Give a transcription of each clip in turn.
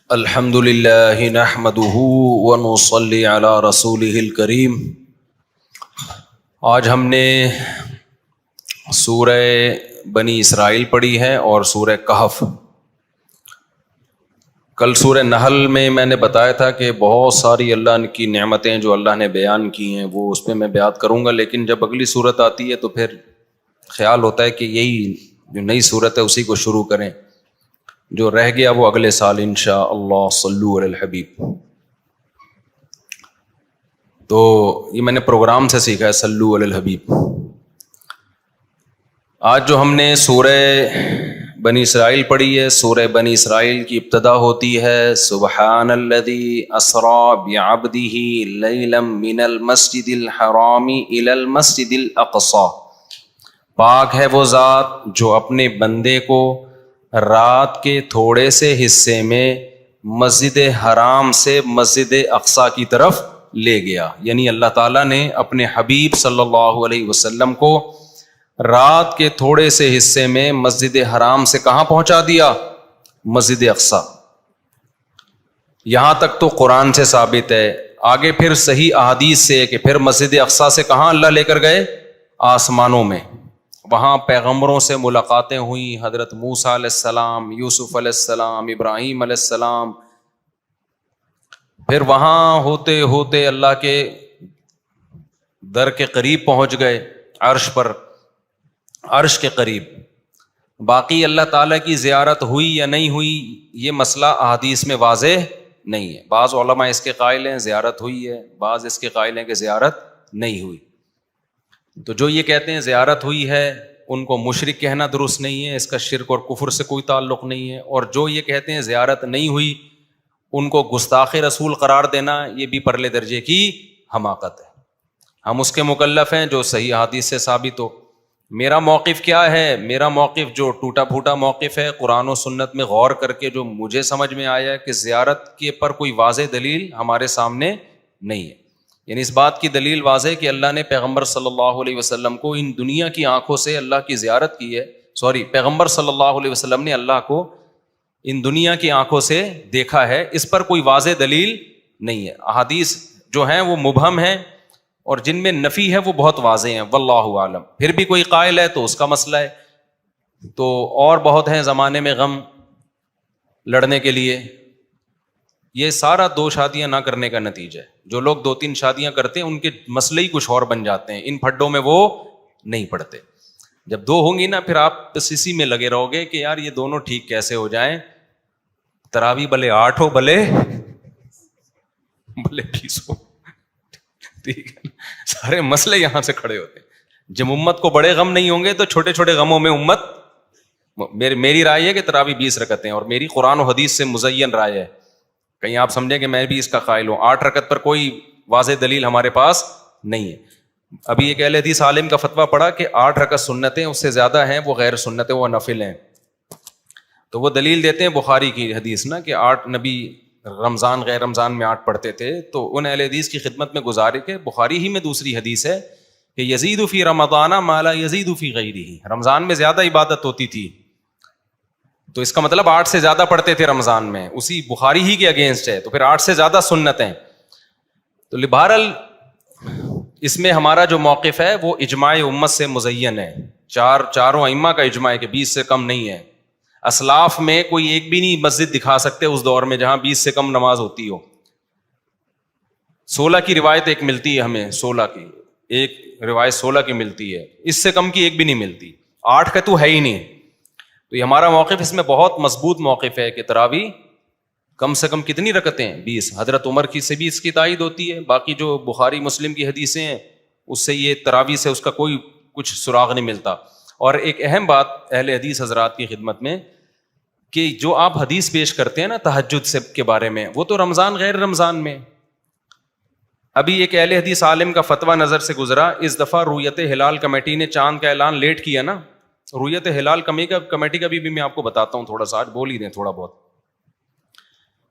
الحمد للہ نحمده ونصلی علی رسولہ الکریم۔ آج ہم نے سورہ بنی اسرائیل پڑھی ہے اور سورہ کہف۔ کل سورہ نحل میں نے بتایا تھا کہ بہت ساری اللہ کی نعمتیں جو اللہ نے بیان کی ہیں وہ اس پہ میں بیان کروں گا، لیکن جب اگلی صورت آتی ہے تو پھر خیال ہوتا ہے کہ یہی جو نئی صورت ہے اسی کو شروع کریں، جو رہ گیا وہ اگلے سال انشاءاللہ۔ صلو علی الحبیب۔ تو یہ میں نے پروگرام سے سیکھا ہے، صلو علی الحبیب۔ آج جو ہم نے سورہ بنی اسرائیل پڑھی ہے، سورہ بنی اسرائیل کی ابتدا ہوتی ہے سبحان الذی اسریٰ بعبدہ لیلا من المسجد الحرام الی المسجد الاقصی۔ پاک ہے وہ ذات جو اپنے بندے کو رات کے تھوڑے سے حصے میں مسجد حرام سے مسجد اقصی کی طرف لے گیا، یعنی اللہ تعالیٰ نے اپنے حبیب صلی اللہ علیہ وسلم کو رات کے تھوڑے سے حصے میں مسجد حرام سے کہاں پہنچا دیا؟ مسجد اقصی۔ یہاں تک تو قرآن سے ثابت ہے، آگے پھر صحیح احادیث سے کہ پھر مسجد اقصی سے کہاں اللہ لے کر گئے؟ آسمانوں میں۔ وہاں پیغمبروں سے ملاقاتیں ہوئیں، حضرت موسیٰ علیہ السلام، یوسف علیہ السلام، ابراہیم علیہ السلام۔ پھر وہاں ہوتے ہوتے اللہ کے در کے قریب پہنچ گئے، عرش پر، عرش کے قریب۔ باقی اللہ تعالیٰ کی زیارت ہوئی یا نہیں ہوئی یہ مسئلہ احادیث میں واضح نہیں ہے۔ بعض علماء اس کے قائل ہیں زیارت ہوئی ہے، بعض اس کے قائل ہیں کہ زیارت نہیں ہوئی۔ تو جو یہ کہتے ہیں زیارت ہوئی ہے ان کو مشرک کہنا درست نہیں ہے، اس کا شرک اور کفر سے کوئی تعلق نہیں ہے، اور جو یہ کہتے ہیں زیارت نہیں ہوئی ان کو گستاخ رسول قرار دینا یہ بھی پرلے درجے کی حماقت ہے۔ ہم اس کے مکلف ہیں جو صحیح حدیث سے ثابت ہو۔ میرا موقف کیا ہے؟ میرا موقف جو ٹوٹا پھوٹا موقف ہے، قرآن و سنت میں غور کر کے جو مجھے سمجھ میں آیا ہے کہ زیارت کے پر کوئی واضح دلیل ہمارے سامنے نہیں ہے۔ یعنی اس بات کی دلیل واضح کہ اللہ نے پیغمبر صلی اللہ علیہ وسلم کو ان دنیا کی آنکھوں سے اللہ کی زیارت کی ہے، پیغمبر صلی اللہ علیہ وسلم نے اللہ کو ان دنیا کی آنکھوں سے دیکھا ہے، اس پر کوئی واضح دلیل نہیں ہے۔ احادیث جو ہیں وہ مبہم ہیں اور جن میں نفی ہے وہ بہت واضح ہیں، واللہ عالم۔ پھر بھی کوئی قائل ہے تو اس کا مسئلہ ہے۔ تو اور بہت ہیں زمانے میں غم لڑنے کے لیے، یہ سارا دو شادیاں نہ کرنے کا نتیجہ ہے۔ جو لوگ دو تین شادیاں کرتے ہیں ان کے مسئلے ہی کچھ اور بن جاتے ہیں، ان پھڈوں میں وہ نہیں پڑتے۔ جب دو ہوں گی نا پھر آپ بس اسی میں لگے رہو گے کہ یار یہ دونوں ٹھیک کیسے ہو جائیں، تراویح بھلے 8 ہو بھلے 20 ہو، ٹھیک ہے، سارے مسئلے یہاں سے کھڑے ہوتے ہیں۔ جب امت کو بڑے غم نہیں ہوں گے تو چھوٹے چھوٹے غموں میں امت، میری رائے ہے کہ تراویح 20 رکعتیں، اور میری قرآن و حدیث سے مزین رائے ہے، کہیں آپ سمجھیں کہ میں بھی اس کا قائل ہوں۔ 8 رکعت پر کوئی واضح دلیل ہمارے پاس نہیں ہے۔ ابھی ایک اہل حدیث عالم کا فتویٰ پڑا کہ 8 رکعت سنتیں، اس سے زیادہ ہیں وہ غیر سنتیں، وہ نفل ہیں۔ تو وہ دلیل دیتے ہیں بخاری کی حدیث نا کہ 8 نبی رمضان غیر رمضان میں 8 پڑھتے تھے، تو ان اہل حدیث کی خدمت میں گزارے کہ بخاری ہی میں دوسری حدیث ہے کہ یزید فی رمضان ما لا یزید فی غیرہ، رمضان میں زیادہ عبادت ہوتی تھی، تو اس کا مطلب 8 سے زیادہ پڑھتے تھے رمضان میں، اسی بخاری ہی کے اگینسٹ ہے، تو پھر 8 سے زیادہ سنت ہیں۔ تو بہرحال اس میں ہمارا جو موقف ہے وہ اجماع امت سے مزین ہے، چاروں ائمہ کا اجماع ہے کہ 20 سے کم نہیں ہے۔ اسلاف میں کوئی ایک بھی نہیں مسجد دکھا سکتے اس دور میں جہاں 20 سے کم نماز ہوتی ہو۔ 16 کی روایت ایک ملتی ہے ہمیں، 16 کی ایک روایت 16 کی ملتی ہے، اس سے کم کی ایک بھی نہیں ملتی، 8 کا تو ہے ہی نہیں۔ تو یہ ہمارا موقف اس میں بہت مضبوط موقف ہے کہ تراویح کم سے کم کتنی رکعتیں؟ 20۔ حضرت عمر کی سے بھی اس کی تائید ہوتی ہے، باقی جو بخاری مسلم کی حدیثیں ہیں اس سے یہ تراویح سے اس کا کوئی کچھ سراغ نہیں ملتا۔ اور ایک اہم بات اہل حدیث حضرات کی خدمت میں کہ جو آپ حدیث پیش کرتے ہیں نا تہجد سے کے بارے میں، وہ تو رمضان غیر رمضان میں۔ ابھی ایک اہل حدیث عالم کا فتویٰ نظر سے گزرا، اس دفعہ رویت ہلال کمیٹی نے چاند کا اعلان لیٹ کیا نا، رویت ہلال کمیٹی کا بھی میں آپ کو بتاتا ہوں، تھوڑا سا آج بول ہی دیں تھوڑا بہت۔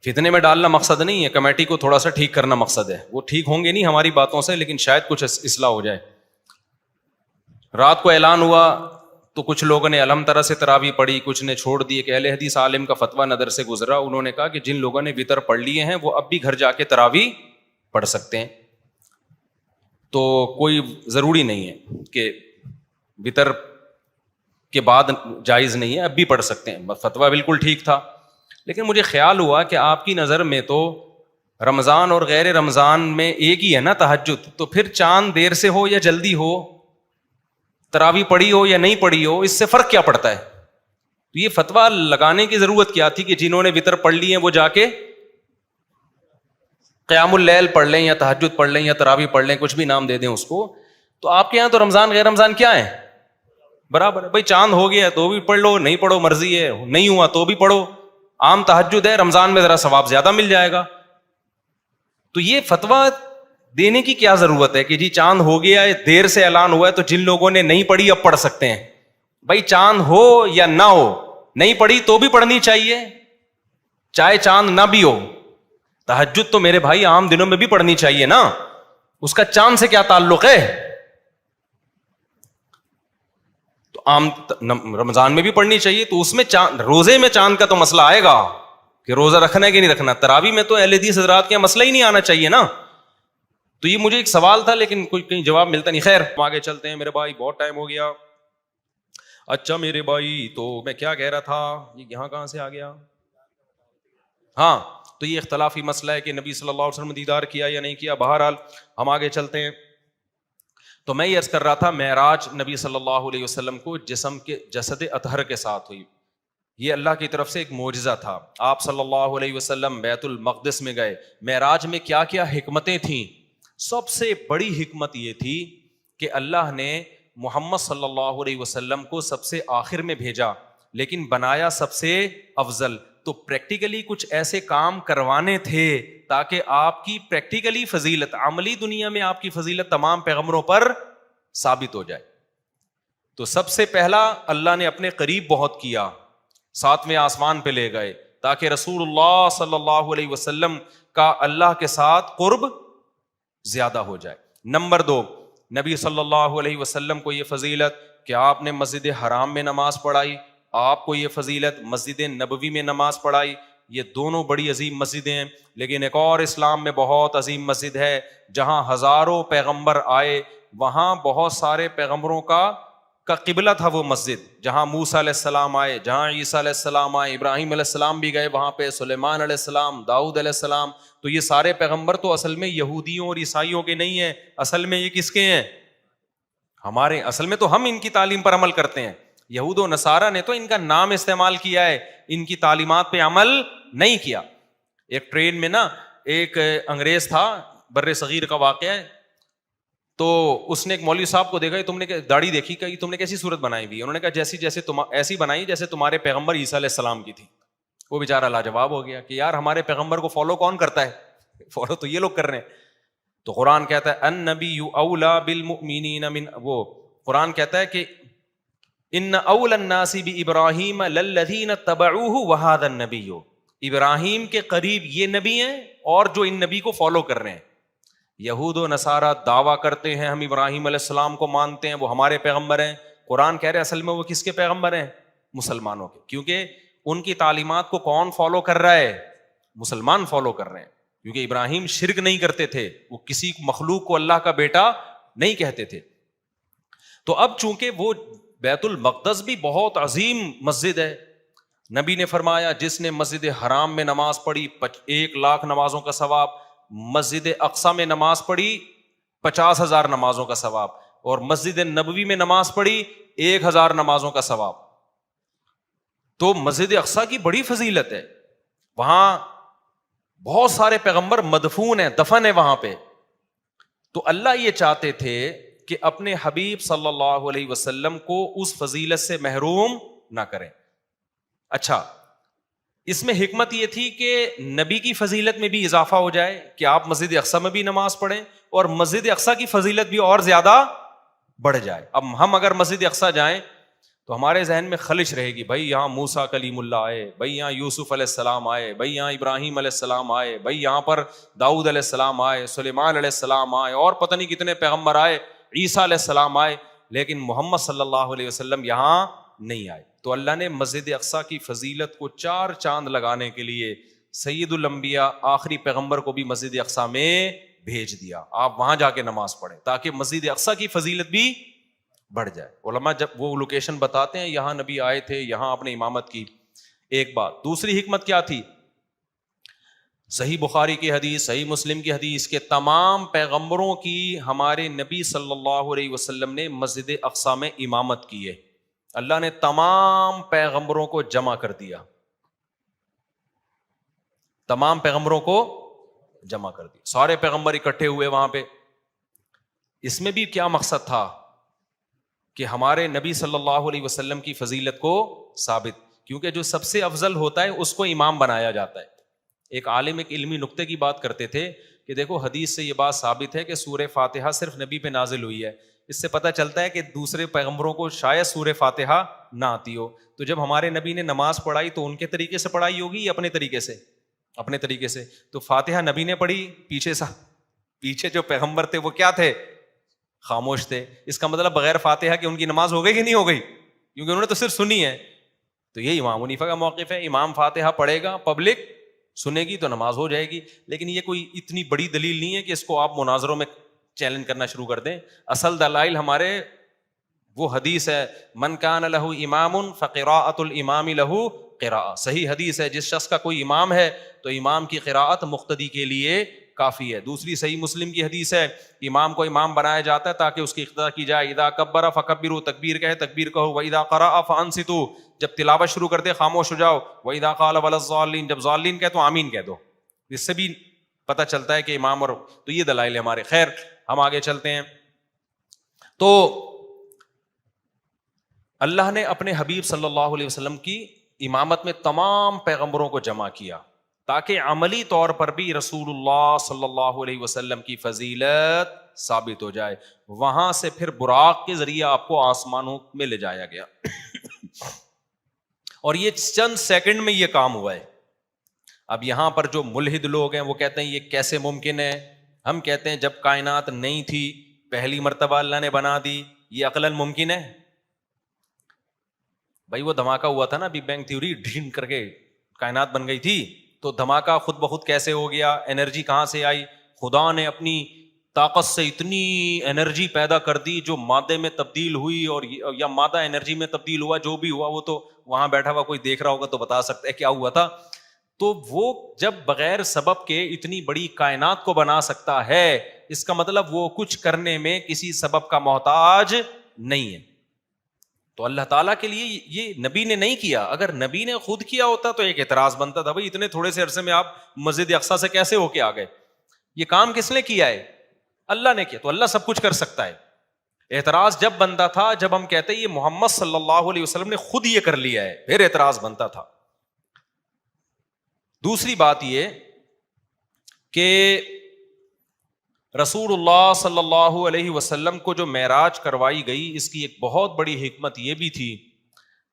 فتنے میں ڈالنا مقصد نہیں ہے، کمیٹی کو تھوڑا سا ٹھیک کرنا مقصد ہے، وہ ٹھیک ہوں گے نہیں ہماری باتوں سے لیکن شاید کچھ اصلاح ہو جائے۔ رات کو اعلان ہوا تو کچھ لوگوں نے الحم طرح سے تراویح پڑھی, کچھ نے چھوڑ دی. کہ اہل حدیث عالم کا فتویٰ نظر سے گزرا, انہوں نے کہا کہ جن لوگوں نے وطر پڑھ لیے ہیں وہ اب بھی گھر جا کے تراویح پڑھ سکتے ہیں, تو کوئی ضروری نہیں ہے کہ وطر کے بعد جائز نہیں ہے, اب بھی پڑھ سکتے ہیں. فتویٰ بالکل ٹھیک تھا. لیکن مجھے خیال ہوا کہ آپ کی نظر میں تو رمضان اور غیر رمضان میں ایک ہی ہے نا تہجد, تو پھر چاند دیر سے ہو یا جلدی ہو, تراویح پڑھی ہو یا نہیں پڑھی ہو, اس سے فرق کیا پڑتا ہے؟ تو یہ فتویٰ لگانے کی ضرورت کیا تھی کہ جنہوں نے وطر پڑھ لی ہیں وہ جا کے قیام اللیل پڑھ لیں یا تہجد پڑھ لیں یا تراویح پڑھ لیں, کچھ بھی نام دے دیں اس کو. تو آپ کے یہاں تو رمضان غیر رمضان کیا ہے؟ برابر ہے بھائی. چاند ہو گیا تو بھی پڑھ لو, نہیں پڑھو مرضی ہے, نہیں ہوا تو بھی پڑھو. عام تہجد ہے, رمضان میں ذرا ثواب زیادہ مل جائے گا. تو یہ فتویٰ دینے کی کیا ضرورت ہے کہ جی چاند ہو گیا ہے, دیر سے اعلان ہوا ہے, تو جن لوگوں نے نہیں پڑھی اب پڑھ سکتے ہیں. بھائی چاند ہو یا نہ ہو, نہیں پڑھی تو بھی پڑھنی چاہیے, چاہے چاند نہ بھی ہو. تہجد تو میرے بھائی عام دنوں میں بھی پڑھنی چاہیے نا, اس کا چاند سے کیا تعلق ہے؟ تو عام رمضان میں بھی پڑھنی چاہیے. تو اس میں روزے میں چاند کا تو مسئلہ آئے گا کہ روزہ رکھنا ہے کہ نہیں رکھنا. تراویح میں تو اہل حدیث حضرات کا مسئلہ ہی نہیں آنا چاہیے نا. تو یہ مجھے ایک سوال تھا لیکن کوئی کہیں جواب ملتا نہیں. خیر ہم آگے چلتے ہیں میرے بھائی, بہت ٹائم ہو گیا. اچھا میرے بھائی, تو میں کیا کہہ رہا تھا, یہ یہاں کہاں سے آ گیا؟ ہاں, تو یہ اختلافی مسئلہ ہے کہ نبی صلی اللہ علیہ وسلم دیدار کیا یا نہیں کیا. بہرحال ہم آگے چلتے ہیں. تو میں یہ عرض کر رہا تھا, معراج نبی صلی اللہ علیہ وسلم کو جسم کے جسد اطہر کے ساتھ ہوئی. یہ اللہ کی طرف سے ایک معجزہ تھا. آپ صلی اللہ علیہ وسلم بیت المقدس میں گئے. معراج میں کیا کیا حکمتیں تھیں؟ سب سے بڑی حکمت یہ تھی کہ اللہ نے محمد صلی اللہ علیہ وسلم کو سب سے آخر میں بھیجا لیکن بنایا سب سے افضل. تو پریکٹیکلی کچھ ایسے کام کروانے تھے تاکہ آپ کی پریکٹیکلی فضیلت, عملی دنیا میں آپ کی فضیلت تمام پیغمبروں پر ثابت ہو جائے. تو سب سے پہلا اللہ نے اپنے قریب بہت کیا, 7ویں آسمان پہ لے گئے تاکہ رسول اللہ صلی اللہ علیہ وسلم کا اللہ کے ساتھ قرب زیادہ ہو جائے. نمبر 2, نبی صلی اللہ علیہ وسلم کو یہ فضیلت کہ آپ نے مسجد حرام میں نماز پڑھائی, آپ کو یہ فضیلت مسجد نبوی میں نماز پڑھائی. یہ دونوں بڑی عظیم مسجدیں ہیں. لیکن ایک اور اسلام میں بہت عظیم مسجد ہے جہاں ہزاروں پیغمبر آئے, وہاں بہت سارے پیغمبروں کا قبلہ تھا وہ مسجد, جہاں موسیٰ علیہ السلام آئے, جہاں عیسیٰ علیہ السلام آئے, ابراہیم علیہ السلام بھی گئے وہاں پہ, سلیمان علیہ السلام, داؤد علیہ السلام. تو یہ سارے پیغمبر تو اصل میں یہودیوں اور عیسائیوں کے نہیں ہیں, اصل میں یہ کس کے ہیں؟ ہمارے. اصل میں تو ہم ان کی تعلیم پر عمل کرتے ہیں. یہود و نصارہ نے تو ان کا نام استعمال کیا ہے, ان کی تعلیمات پہ عمل نہیں کیا. ایک ٹرین میں نا ایک انگریز تھا, بر صغیر کا واقعہ ہے. تو اس نے ایک مولوی صاحب کو دیکھا, تم نے داڑھی دیکھی کہ تم نے کیسی صورت بنائی ہوئی ہے؟ انہوں نے کہا جیسے ایسی بنائی جیسے تمہارے پیغمبر عیسیٰ علیہ السلام کی تھی. وہ بیچارہ لاجواب ہو گیا کہ یار ہمارے پیغمبر کو فالو کون کرتا ہے, فالو تو یہ لوگ کر رہے ہیں. تو قرآن کہتا ہے النبی اولی بالمؤمنین من, وہ قرآن کہتا ہے کہ ان اول الناس بابراہیم للذین اتبعوہ وہذا النبی, ابراہیم کے قریب یہ نبی ہیں اور جو ان نبی کو فالو کر رہے ہیں. یہود و نصارہ دعویٰ کرتے ہیں ہم ابراہیم علیہ السلام کو مانتے ہیں, وہ ہمارے پیغمبر ہیں. قرآن کہہ رہے ہیں اصل میں وہ کس کے پیغمبر ہیں؟ مسلمانوں کے. کیونکہ ان کی تعلیمات کو کون فالو کر رہا ہے؟ مسلمان فالو کر رہے ہیں. کیونکہ ابراہیم شرک نہیں کرتے تھے, وہ کسی مخلوق کو اللہ کا بیٹا نہیں کہتے تھے. تو اب چونکہ وہ بیت المقدس بھی بہت عظیم مسجد ہے, نبی نے فرمایا جس نے مسجد حرام میں نماز پڑھی 1,00,000 نمازوں کا ثواب, مسجد اقصی میں نماز پڑھی 50,000 نمازوں کا ثواب, اور مسجد نبوی میں نماز پڑھی 1,000 نمازوں کا ثواب. تو مسجد اقصی کی بڑی فضیلت ہے, وہاں بہت سارے پیغمبر مدفون ہیں, دفن ہے وہاں پہ. تو اللہ یہ چاہتے تھے کہ اپنے حبیب صلی اللہ علیہ وسلم کو اس فضیلت سے محروم نہ کریں. اچھا, اس میں حکمت یہ تھی کہ نبی کی فضیلت میں بھی اضافہ ہو جائے کہ آپ مسجد اقصی میں بھی نماز پڑھیں اور مسجد اقصی کی فضیلت بھی اور زیادہ بڑھ جائے. اب ہم اگر مسجد اقصی جائیں تو ہمارے ذہن میں خلش رہے گی, بھائی یہاں موسیٰ کلیم اللہ آئے, بھائی یہاں یوسف علیہ السلام آئے, بھائی یہاں ابراہیم علیہ السلام آئے, بھائی یہاں پر داؤد علیہ السلام آئے, سلیمان علیہ السلام آئے, اور پتہ نہیں کتنے پیغمبر آئے, عیسیٰ علیہ السلام آئے. لیکن محمد صلی اللہ علیہ وسلم یہاں نہیں آئے. تو اللہ نے مسجد اقصیٰ کی فضیلت کو 4 چاند لگانے کے لیے سید الانبیاء آخری پیغمبر کو بھی مسجد اقصیٰ میں بھیج دیا. آپ وہاں جا کے نماز پڑھیں تاکہ مسجد اقصیٰ کی فضیلت بھی بڑھ جائے. علماء جب وہ لوکیشن بتاتے ہیں یہاں نبی آئے تھے, یہاں آپ نے امامت کی, ایک بات. دوسری حکمت کیا تھی؟ صحیح بخاری کی حدیث, صحیح مسلم کی حدیث کہ تمام پیغمبروں کی ہمارے نبی صلی اللہ علیہ وسلم نے مسجد اقصیٰ میں امامت کی ہے. اللہ نے تمام پیغمبروں کو جمع کر دیا, تمام پیغمبروں کو جمع کر دیا, سارے پیغمبر اکٹھے ہوئے وہاں پہ. اس میں بھی کیا مقصد تھا کہ ہمارے نبی صلی اللہ علیہ وسلم کی فضیلت کو ثابت, کیونکہ جو سب سے افضل ہوتا ہے اس کو امام بنایا جاتا ہے. ایک عالم ایک علمی نقطے کی بات کرتے تھے کہ دیکھو حدیث سے یہ بات ثابت ہے کہ سورہ فاتحہ صرف نبی پہ نازل ہوئی ہے. اس سے پتہ چلتا ہے کہ دوسرے پیغمبروں کو شاید سورہ فاتحہ نہ آتی ہو. تو جب ہمارے نبی نے نماز پڑھائی تو ان کے طریقے سے پڑھائی ہوگی یا اپنے طریقے سے؟ اپنے طریقے سے. تو فاتحہ نبی نے پڑھی, پیچھے جو پیغمبر تھے وہ کیا تھے؟ خاموش تھے. اس کا مطلب بغیر فاتحہ کہ ان کی نماز ہو گئی کہ نہیں ہو گئی؟ کیونکہ انہوں نے تو صرف سنی ہے. تو یہ امام حنیفہ کا موقف ہے, امام فاتحہ پڑھے گا, پبلک سنے گی تو نماز ہو جائے گی. لیکن یہ کوئی اتنی بڑی دلیل نہیں ہے کہ اس کو آپ مناظروں میں چیلنج کرنا شروع کر دیں. اصل دلائل ہمارے وہ حدیث ہے من کان لہ امام فقراءۃ الامام لہ قراءۃ. صحیح حدیث ہے, جس شخص کا کوئی امام ہے تو امام کی قراءت مقتدی کے لیے کافی ہے. دوسری صحیح مسلم کی حدیث ہے امام کو امام بنایا جاتا ہے تاکہ اس کی اقتدا کی جائے. اذا کبر فکبروا, تکبیر کہے تکبیر کہو. واذا قرأ فانصتوا, جب تلاوت شروع کر دے خاموش ہو جاؤ. واذا قال ولا الضالین, جب ضالین کہے تو آمین کہہ دو. اس سے بھی پتہ چلتا ہے کہ امام. اور تو یہ دلائل ہمارے. خیر ہم آگے چلتے ہیں. تو اللہ نے اپنے حبیب صلی اللہ علیہ وسلم کی امامت میں تمام پیغمبروں کو جمع کیا تاکہ عملی طور پر بھی رسول اللہ صلی اللہ علیہ وسلم کی فضیلت ثابت ہو جائے. وہاں سے پھر براق کے ذریعے آپ کو آسمانوں میں لے جایا گیا اور یہ چند سیکنڈ میں یہ کام ہوا ہے. اب یہاں پر جو ملحد لوگ ہیں وہ کہتے ہیں یہ کیسے ممکن ہے. ہم کہتے ہیں جب کائنات نہیں تھی پہلی مرتبہ اللہ نے بنا دی, یہ عقلاً ممکن ہے؟ بھائی وہ دھماکہ ہوا تھا نا بگ بینگ تھیوری, ڈھین کر کے کائنات بن گئی تھی. تو دھماکہ خود بخود کیسے ہو گیا؟ انرجی کہاں سے آئی؟ خدا نے اپنی طاقت سے اتنی انرجی پیدا کر دی جو مادے میں تبدیل ہوئی, اور یا مادہ انرجی میں تبدیل ہوا, جو بھی ہوا وہ تو وہاں بیٹھا ہوا کوئی دیکھ رہا ہوگا تو بتا سکتا ہے کیا ہوا تھا. تو وہ جب بغیر سبب کے اتنی بڑی کائنات کو بنا سکتا ہے, اس کا مطلب وہ کچھ کرنے میں کسی سبب کا محتاج نہیں ہے. تو اللہ تعالیٰ کے لیے یہ نبی نے نہیں کیا. اگر نبی نے خود کیا ہوتا تو ایک اعتراض بنتا تھا, بھائی اتنے تھوڑے سے عرصے میں آپ مسجد اقصیٰ سے کیسے ہو کے آ گئے؟ یہ کام کس نے کیا ہے؟ اللہ نے کیا. تو اللہ سب کچھ کر سکتا ہے. اعتراض جب بنتا تھا جب ہم کہتے یہ محمد صلی اللہ علیہ وسلم نے خود یہ کر لیا ہے, پھر اعتراض بنتا تھا. دوسری بات یہ کہ رسول اللہ صلی اللہ علیہ وسلم کو جو معراج کروائی گئی, اس کی ایک بہت بڑی حکمت یہ بھی تھی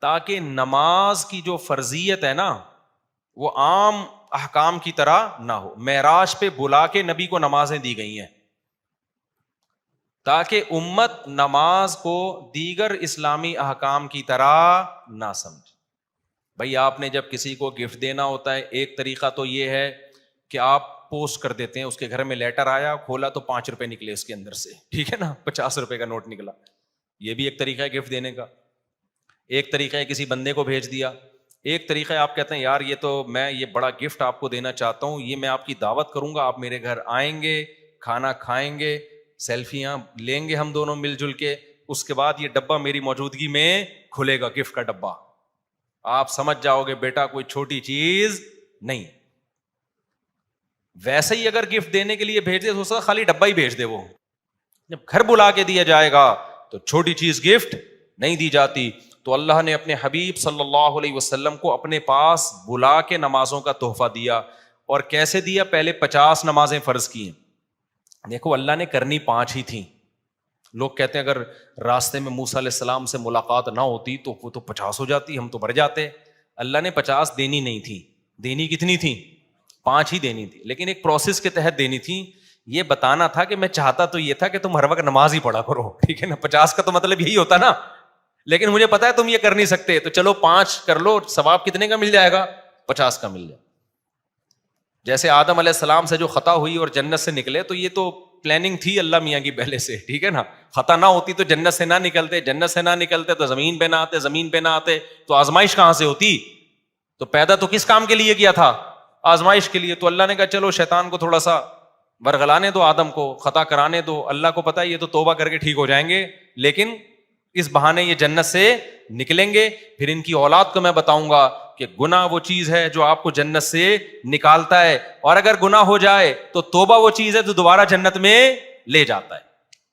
تاکہ نماز کی جو فرضیت ہے نا وہ عام احکام کی طرح نہ ہو. معراج پہ بلا کے نبی کو نمازیں دی گئی ہیں تاکہ امت نماز کو دیگر اسلامی احکام کی طرح نہ سمجھے. بھائی آپ نے جب کسی کو گفٹ دینا ہوتا ہے, ایک طریقہ تو یہ ہے کہ آپ پوسٹ کر دیتے ہیں, اس کے گھر میں لیٹر آیا, کھولا تو 5 روپے نکلے اس کے اندر سے, ٹھیک ہے نا, 50 روپے کا نوٹ نکلا. یہ بھی ایک طریقہ ہے گفٹ دینے کا. ایک طریقہ ہے کسی بندے کو بھیج دیا. ایک طریقہ ہے آپ کہتے ہیں یار یہ تو میں یہ بڑا گفٹ آپ کو دینا چاہتا ہوں, یہ میں آپ کی دعوت کروں گا, آپ میرے گھر آئیں گے, کھانا کھائیں گے, سیلفیاں لیں گے ہم دونوں مل جل کے, اس کے بعد یہ ڈبہ میری موجودگی میں کھلے گا, گفٹ کا ڈبہ. آپ سمجھ جاؤ گے بیٹا کوئی چھوٹی چیز نہیں. ویسے ہی اگر گفٹ دینے کے لیے بھیج دے تو اس کا خالی ڈبہ ہی بھیج دے. وہ جب گھر بلا کے دیا جائے گا تو چھوٹی چیز گفٹ نہیں دی جاتی. تو اللہ نے اپنے حبیب صلی اللہ علیہ وسلم کو اپنے پاس بلا کے نمازوں کا تحفہ دیا. اور کیسے دیا؟ پہلے 50 نمازیں فرض کی ہیں. دیکھو اللہ نے کرنی 5 ہی تھیں. لوگ کہتے ہیں اگر راستے میں موسیٰ علیہ السلام سے ملاقات نہ ہوتی تو وہ تو 50 ہو جاتی, ہم تو بڑھ جاتے. اللہ نے 50 دینی نہیں تھی. دینی کتنی تھی؟ 5 ہی دینی تھی, لیکن ایک پروسیس کے تحت دینی تھی یہ بتانا تھا کہ میں چاہتا تو یہ تھا کہ تم ہر وقت نماز ہی پڑھا کرو, ٹھیک ہے نا, 50 کا تو مطلب یہی ہوتا نا, لیکن مجھے پتا ہے تم یہ کر نہیں سکتے, تو چلو 5 کر لو, ثواب کتنے کا مل جائے گا, 50 کا مل جائے. جیسے آدم علیہ السلام سے جو خطا ہوئی اور جنت سے نکلے, تو یہ تو پلاننگ تھی اللہ میاں کی پہلے سے, ٹھیک ہے نا. خطا نہ ہوتی تو جنت سے نہ نکلتے, جنت سے نہ نکلتے تو زمین پہ نہ آتے, زمین پہ نہ آتے تو آزمائش کہاں سے ہوتی. تو پیدا تو کس کام کے لیے کیا تھا, آزمائش کے لیے. تو اللہ نے کہا چلو شیطان کو تھوڑا سا ورغلانے دو, آدم کو خطا کرانے دو. اللہ کو پتا ہے یہ تو توبہ کر کے ٹھیک ہو جائیں گے, لیکن اس بہانے یہ جنت سے نکلیں گے. پھر ان کی اولاد کو میں بتاؤں گا کہ گناہ وہ چیز ہے جو آپ کو جنت سے نکالتا ہے, اور اگر گناہ ہو جائے تو توبہ وہ چیز ہے جو دوبارہ جنت میں لے جاتا ہے.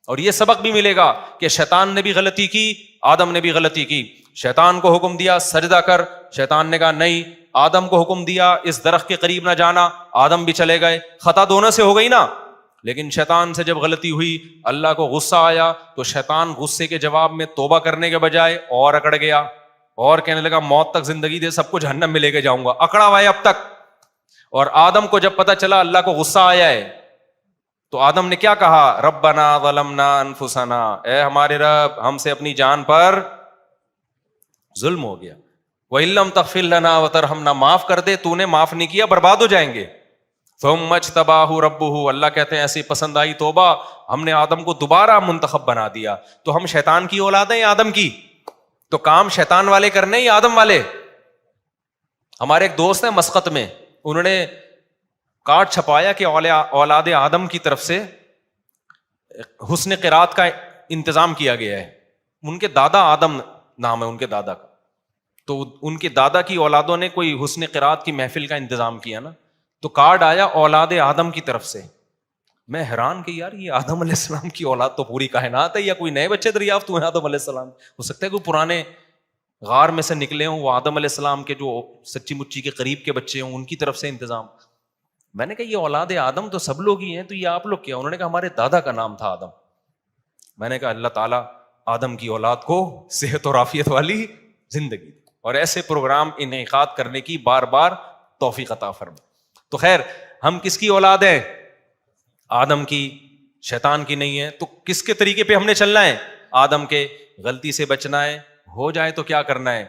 اور یہ سبق بھی ملے گا کہ شیطان نے بھی غلطی کی, آدم نے بھی غلطی کی. شیطان کو حکم دیا سجدہ کر, شیطان نے کہا نہیں. آدم کو حکم دیا اس درخت کے قریب نہ جانا, آدم بھی چلے گئے. خطا دونوں سے ہو گئی نا, لیکن شیطان سے جب غلطی ہوئی, اللہ کو غصہ آیا, تو شیطان غصے کے جواب میں توبہ کرنے کے بجائے اور اکڑ گیا, اور کہنے لگا موت تک زندگی دے, سب کو جہنم میں لے کے جاؤں گا. اکڑا ہوا ہے اب تک. اور آدم کو جب پتا چلا اللہ کو غصہ آیا ہے, تو آدم نے کیا کہا, ربنا ظلمنا انفسنا, اے ہمارے رب ہم سے اپنی جان پر ظلم ہو گیا. وَإِن لَّمْ تَغْفِرْ لَنَا وَتَرْحَمْنَا, معاف کر دے, تو نے معاف نہیں کیا برباد ہو جائیں گے. ثُمَّ اجْتَبَاهُ رَبُّهُ, اللہ کہتے ہیں ایسی پسند آئی توبہ, ہم نے آدم کو دوبارہ منتخب بنا دیا. تو ہم شیطان کی اولاد ہیں یا آدم کی؟ تو کام شیطان والے کرنے یا آدم والے؟ ہمارے ایک دوست ہیں مسقط میں, انہوں نے کارڈ چھپایا کہ اولاد آدم کی طرف سے حسن قرات کا انتظام کیا گیا ہے. ان کے دادا آدم نام ہے ان کے دادا کا, تو ان کے دادا کی اولادوں نے کوئی حسن قرات کی محفل کا انتظام کیا نا, تو کارڈ آیا اولاد آدم کی طرف سے. میں حیران کہ یار یہ آدم علیہ السلام کی اولاد تو پوری کائنات ہے, یا کوئی نئے بچے دریافت ہوئے آدم علیہ السلام؟ ہو سکتا ہے کوئی پرانے غار میں سے نکلے ہوں, وہ آدم علیہ السلام کے جو سچی مچی کے قریب کے بچے ہوں, ان کی طرف سے انتظام. میں نے کہا یہ اولاد آدم تو سب لوگ ہی ہیں, تو یہ آپ لوگ کیا؟ انہوں نے کہا ہمارے دادا کا نام تھا آدم. میں نے کہا اللہ تعالیٰ آدم کی اولاد کو صحت اور عافیت والی زندگی اور ایسے پروگرام انعقاد کرنے کی بار بار توفیق عطا فرمائے. تو خیر, ہم کس کی اولاد ہیں؟ آدم کی, شیطان کی نہیں ہے. تو کس کے طریقے پہ ہم نے چلنا ہے؟ آدم کے. غلطی سے بچنا ہے, ہو جائے تو کیا کرنا ہے؟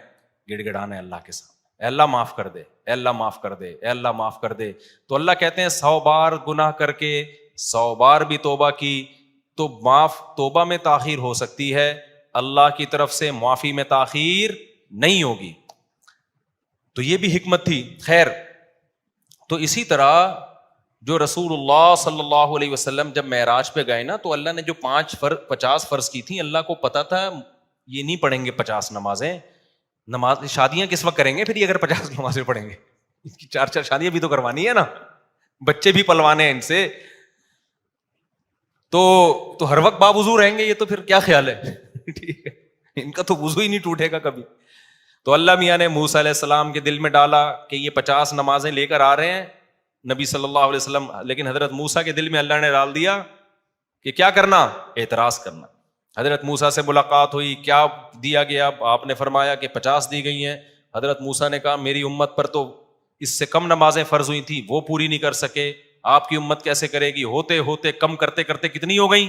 گڑ گڑانا ہے اللہ کے سامنے, اے اللہ معاف کر دے, اے اللہ معاف کر دے, اے اللہ معاف کر دے. تو اللہ کہتے ہیں 100 بار گناہ کر کے 100 بار بھی توبہ کی تو معاف, توبہ میں تاخیر ہو سکتی ہے, اللہ کی طرف سے معافی میں تاخیر نہیں ہوگی. تو یہ بھی حکمت تھی. خیر, تو اسی طرح جو رسول اللہ صلی اللہ علیہ وسلم جب معراج پہ گئے نا, تو اللہ نے جو 50 فرض کی تھی, اللہ کو پتا تھا یہ نہیں پڑھیں گے 50 نمازیں. نماز شادیاں کس وقت کریں گے پھر یہ اگر 50 نمازیں پڑھیں گے؟ 4 شادیاں بھی تو کروانی ہے نا, بچے بھی پلوانے ہیں ان سے, تو ہر وقت باوضو رہیں گے یہ, تو پھر کیا خیال ہے؟ ٹھیک ہے, ان کا تو وضو ہی نہیں ٹوٹے گا کبھی. تو اللہ میاں نے موسیٰ علیہ السلام کے دل میں ڈالا کہ یہ 50 نمازیں لے کر آ رہے ہیں نبی صلی اللہ علیہ وسلم, لیکن حضرت موسیٰ کے دل میں اللہ نے ڈال دیا کہ کیا کرنا؟ اعتراض کرنا. حضرت موسیٰ سے ملاقات ہوئی, کیا دیا گیا؟ آپ نے فرمایا کہ 50 دی گئی ہیں. حضرت موسیٰ نے کہا میری امت پر تو اس سے کم نمازیں فرض ہوئی تھیں, وہ پوری نہیں کر سکے, آپ کی امت کیسے کرے گی؟ ہوتے ہوتے کم کرتے کرتے کتنی ہو گئی؟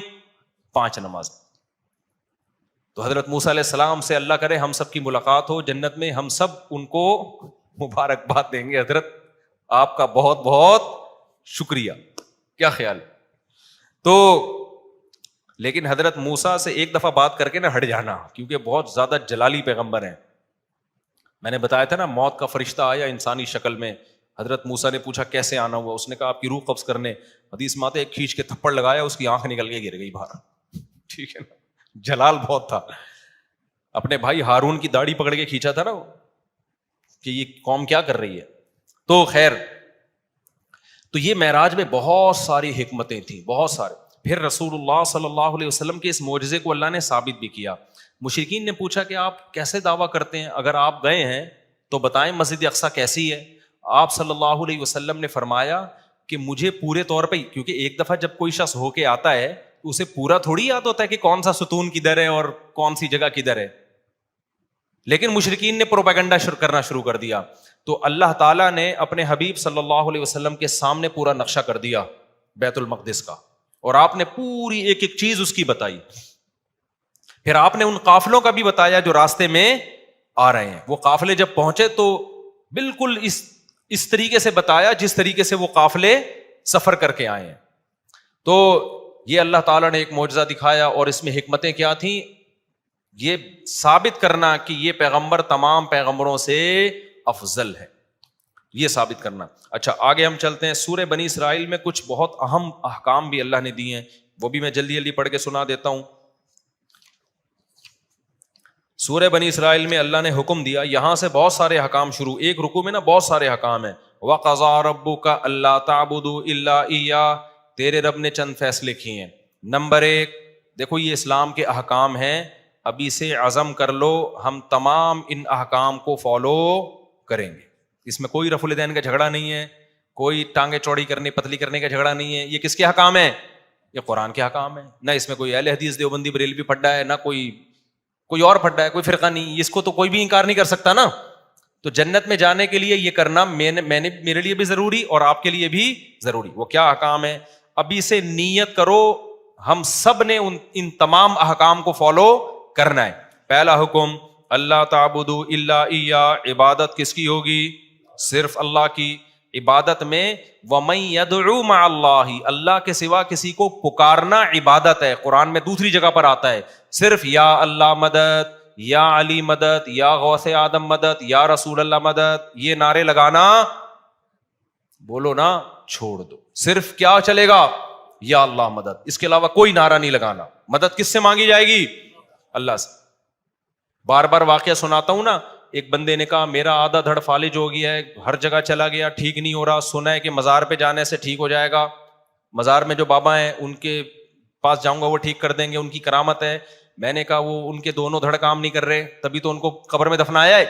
5 نمازیں. تو حضرت موسیٰ علیہ السلام سے اللہ کرے ہم سب کی ملاقات ہو جنت میں, ہم سب ان کو مبارکباد دیں گے, حضرت آپ کا بہت بہت شکریہ. کیا خیال؟ تو لیکن حضرت موسیٰ سے ایک دفعہ بات کر کے نا ہٹ جانا, کیونکہ بہت زیادہ جلالی پیغمبر ہیں. میں نے بتایا تھا نا, موت کا فرشتہ آیا انسانی شکل میں. حضرت موسیٰ نے پوچھا کیسے آنا ہوا؟ اس نے کہا آپ کی روح قبض کرنے. حدیث میں آتا ہے کھینچ کے تھپڑ لگایا, اس کی آنکھ نکل کے گر گئی باہر. ٹھیک ہے نا, جلال بہت تھا. اپنے بھائی ہارون کی داڑھی پکڑ کے کھینچا تھا نا کہ یہ قوم کیا کر رہی ہے. تو خیر, تو یہ معراج میں بہت ساری حکمتیں تھیں, بہت سارے. پھر رسول اللہ صلی اللہ علیہ وسلم کے اس معجزے کو اللہ نے ثابت بھی کیا. مشرکین نے پوچھا کہ آپ کیسے دعویٰ کرتے ہیں, اگر آپ گئے ہیں تو بتائیں مسجد اقصیٰ کیسی ہے. آپ صلی اللہ علیہ وسلم نے فرمایا کہ مجھے پورے طور پہ, کیونکہ ایک دفعہ جب کوئی شخص ہو کے آتا ہے تو اسے پورا تھوڑی یاد ہوتا ہے کہ کون سا ستون کدھر ہے اور کون سی جگہ کدھر ہے. لیکن مشرکین نے پروپیگنڈا کرنا شروع کر دیا. تو اللہ تعالیٰ نے اپنے حبیب صلی اللہ علیہ وسلم کے سامنے پورا نقشہ کر دیا, بیت المقدس کا, اور آپ نے پوری ایک ایک چیز اس کی بتائی. پھر آپ نے ان قافلوں کا بھی بتایا جو راستے میں آ رہے ہیں. وہ قافلے جب پہنچے تو بالکل اس طریقے سے بتایا جس طریقے سے وہ قافلے سفر کر کے آئے ہیں. تو یہ اللہ تعالیٰ نے ایک معجزہ دکھایا, اور اس میں حکمتیں کیا تھیں؟ یہ ثابت کرنا کہ یہ پیغمبر تمام پیغمبروں سے افضل ہے, یہ ثابت کرنا. اچھا آگے ہم چلتے ہیں. سورہ بنی اسرائیل میں کچھ بہت اہم احکام بھی اللہ نے دیے ہیں, وہ بھی میں جلدی جلدی پڑھ کے سنا دیتا ہوں. سورہ بنی اسرائیل میں اللہ نے حکم دیا, یہاں سے بہت سارے احکام شروع, ایک رکوع میں نا بہت سارے احکام ہیں. وَقَضَىٰ رَبُّكَ أَلَّا تَعْبُدُوا إِلَّا إِيَّاهُ, تیرے رب نے چند فیصلے کیے ہیں. نمبر 1, دیکھو یہ اسلام کے احکام ہیں, ابھی سے عزم کر لو ہم تمام ان احکام کو فالو کریں گے. اس میں کوئی رفع الیدین کا جھگڑا نہیں ہے, کوئی ٹانگیں چوڑی کرنے پتلی کرنے کا جھگڑا نہیں ہے. یہ کس کے احکام ہیں؟ یہ قرآن کے احکام ہیں. نہ اس میں کوئی اہل حدیث دیوبندی بریلوی پھڈا ہے, نہ کوئی اور پھڈا ہے, کوئی فرقہ نہیں. اس کو تو کوئی بھی انکار نہیں کر سکتا نا. تو جنت میں جانے کے لیے یہ کرنا میرے لیے بھی ضروری اور آپ کے لیے بھی ضروری. وہ کیا احکام ہے؟ ابھی سے نیت کرو ہم سب نے ان تمام احکام کو فالو کرنا ہے. پہلا حکم اللہ تعبدوا الا ایہ, عبادت کس کی ہوگی؟ صرف اللہ کی. عبادت میں وَمَن يَدْعُو مَعَ اللَّهِ, اللہ کے سوا کسی کو پکارنا عبادت ہے. قرآن میں دوسری جگہ پر آتا ہے صرف یا اللہ مدد, یا علی مدد, یا غوث آدم مدد, یا رسول اللہ مدد. یہ نعرے لگانا بولو نا چھوڑ دو. صرف کیا چلے گا؟ یا اللہ مدد, اس کے علاوہ کوئی نعرہ نہیں لگانا. مدد کس سے مانگی جائے گی؟ اللہ سے. بار بار واقعہ سناتا ہوں نا, ایک بندے نے کہا میرا آدھا دھڑ فالج ہو گیا ہے, ہر جگہ چلا گیا ٹھیک نہیں ہو رہا, سنا ہے کہ مزار پہ جانے سے ٹھیک ہو جائے گا, مزار میں جو بابا ہیں ان کے پاس جاؤں گا وہ ٹھیک کر دیں گے, ان کی کرامت ہے. میں نے کہا وہ ان کے دونوں دھڑ کام نہیں کر رہے, تبھی تو ان کو قبر میں دفنایا ہے.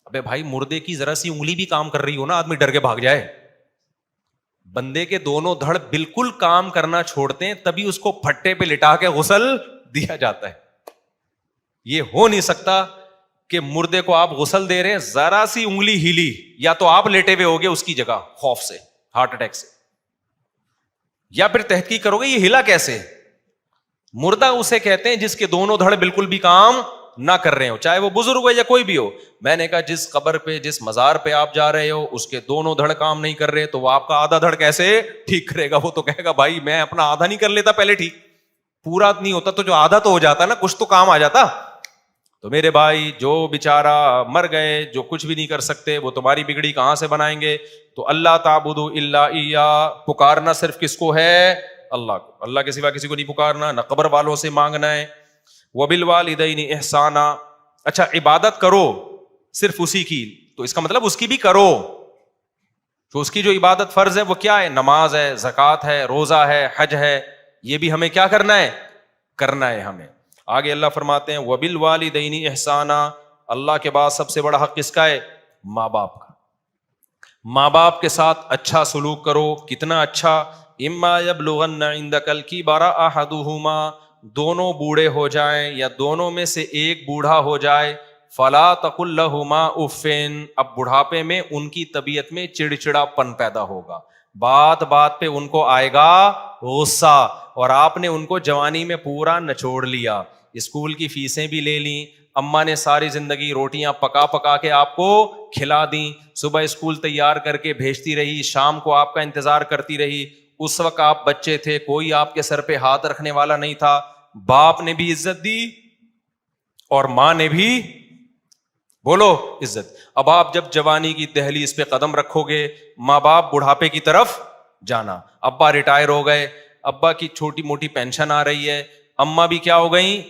ابے بھائی مردے کی ذرا سی انگلی بھی کام کر رہی ہو نا, آدمی ڈر کے بھاگ جائے. بندے کے دونوں دھڑ بالکل کام کرنا چھوڑتے ہیں تبھی اس کو پھٹے پہ لٹا کے غسل دیا جاتا ہے. یہ ہو نہیں سکتا کہ مردے کو آپ غسل دے رہے ہیں, ذرا سی انگلی ہلی, یا تو آپ لیٹے ہوئے ہوگے اس کی جگہ خوف سے, ہارٹ اٹیک سے, یا پھر تحقیق کرو گے یہ ہلا کیسے. مردہ اسے کہتے ہیں جس کے دونوں دھڑ بالکل بھی کام نہ کر رہے ہو, چاہے وہ بزرگ ہو یا کوئی بھی ہو. میں نے کہا جس قبر پہ جس مزار پہ آپ جا رہے ہو اس کے دونوں دھڑ کام نہیں کر رہے, تو وہ آپ کا آدھا دھڑ کیسے ٹھیک کرے گا؟ وہ تو کہے گا بھائی میں اپنا آدھا نہیں کر لیتا پہلے ٹھیک, پورا نہیں ہوتا تو جو آدھا تو ہو جاتا نا, کچھ تو کام آ جاتا. تو میرے بھائی جو بیچارہ مر گئے, جو کچھ بھی نہیں کر سکتے, وہ تمہاری بگڑی کہاں سے بنائیں گے؟ تو اللہ تعبدوا الا ایہ, پکارنا صرف کس کو ہے؟ اللہ کو. اللہ کے سوا کسی کو نہیں پکارنا, نہ قبر والوں سے مانگنا ہے. وبالوالدین احسانا, اچھا عبادت کرو صرف اسی کی, تو اس کا مطلب اس کی بھی کرو. تو اس کی جو عبادت فرض ہے وہ کیا ہے؟ نماز ہے, زکوٰۃ ہے, روزہ ہے, حج ہے. یہ بھی ہمیں کیا کرنا ہے؟ کرنا ہے ہمیں. آگے اللہ فرماتے ہیں وبالوالدین احسانا, اللہ کے بعد سب سے بڑا حق کس کا ہے؟ ماں باپ کا. ماں باپ کے ساتھ اچھا سلوک کرو. کتنا اچھا؟ اما یبلغن عندک الکبر احدہما, دونوں بوڑھے ہو جائیں یا دونوں میں سے ایک بوڑھا ہو جائے, فلا تقل لہما اف, اب بڑھاپے میں ان کی طبیعت میں چڑچڑا پن پیدا ہوگا, بات بات پہ ان کو آئے گا غصہ, اور آپ نے ان کو جوانی میں پورا نچوڑ لیا, اسکول کی فیسیں بھی لے لیں, اماں نے ساری زندگی روٹیاں پکا پکا کے آپ کو کھلا دیں, صبح اسکول تیار کر کے بھیجتی رہی, شام کو آپ کا انتظار کرتی رہی. اس وقت آپ بچے تھے, کوئی آپ کے سر پہ ہاتھ رکھنے والا نہیں تھا, باپ نے بھی عزت دی اور ماں نے بھی بولو عزت. اب آپ جب جوانی کی دہلیز پہ قدم رکھو گے, ماں باپ بڑھاپے کی طرف جانا, ابا ریٹائر ہو گئے, ابا کی چھوٹی موٹی پینشن آ رہی ہے, اماں بھی کیا ہو گئیں؟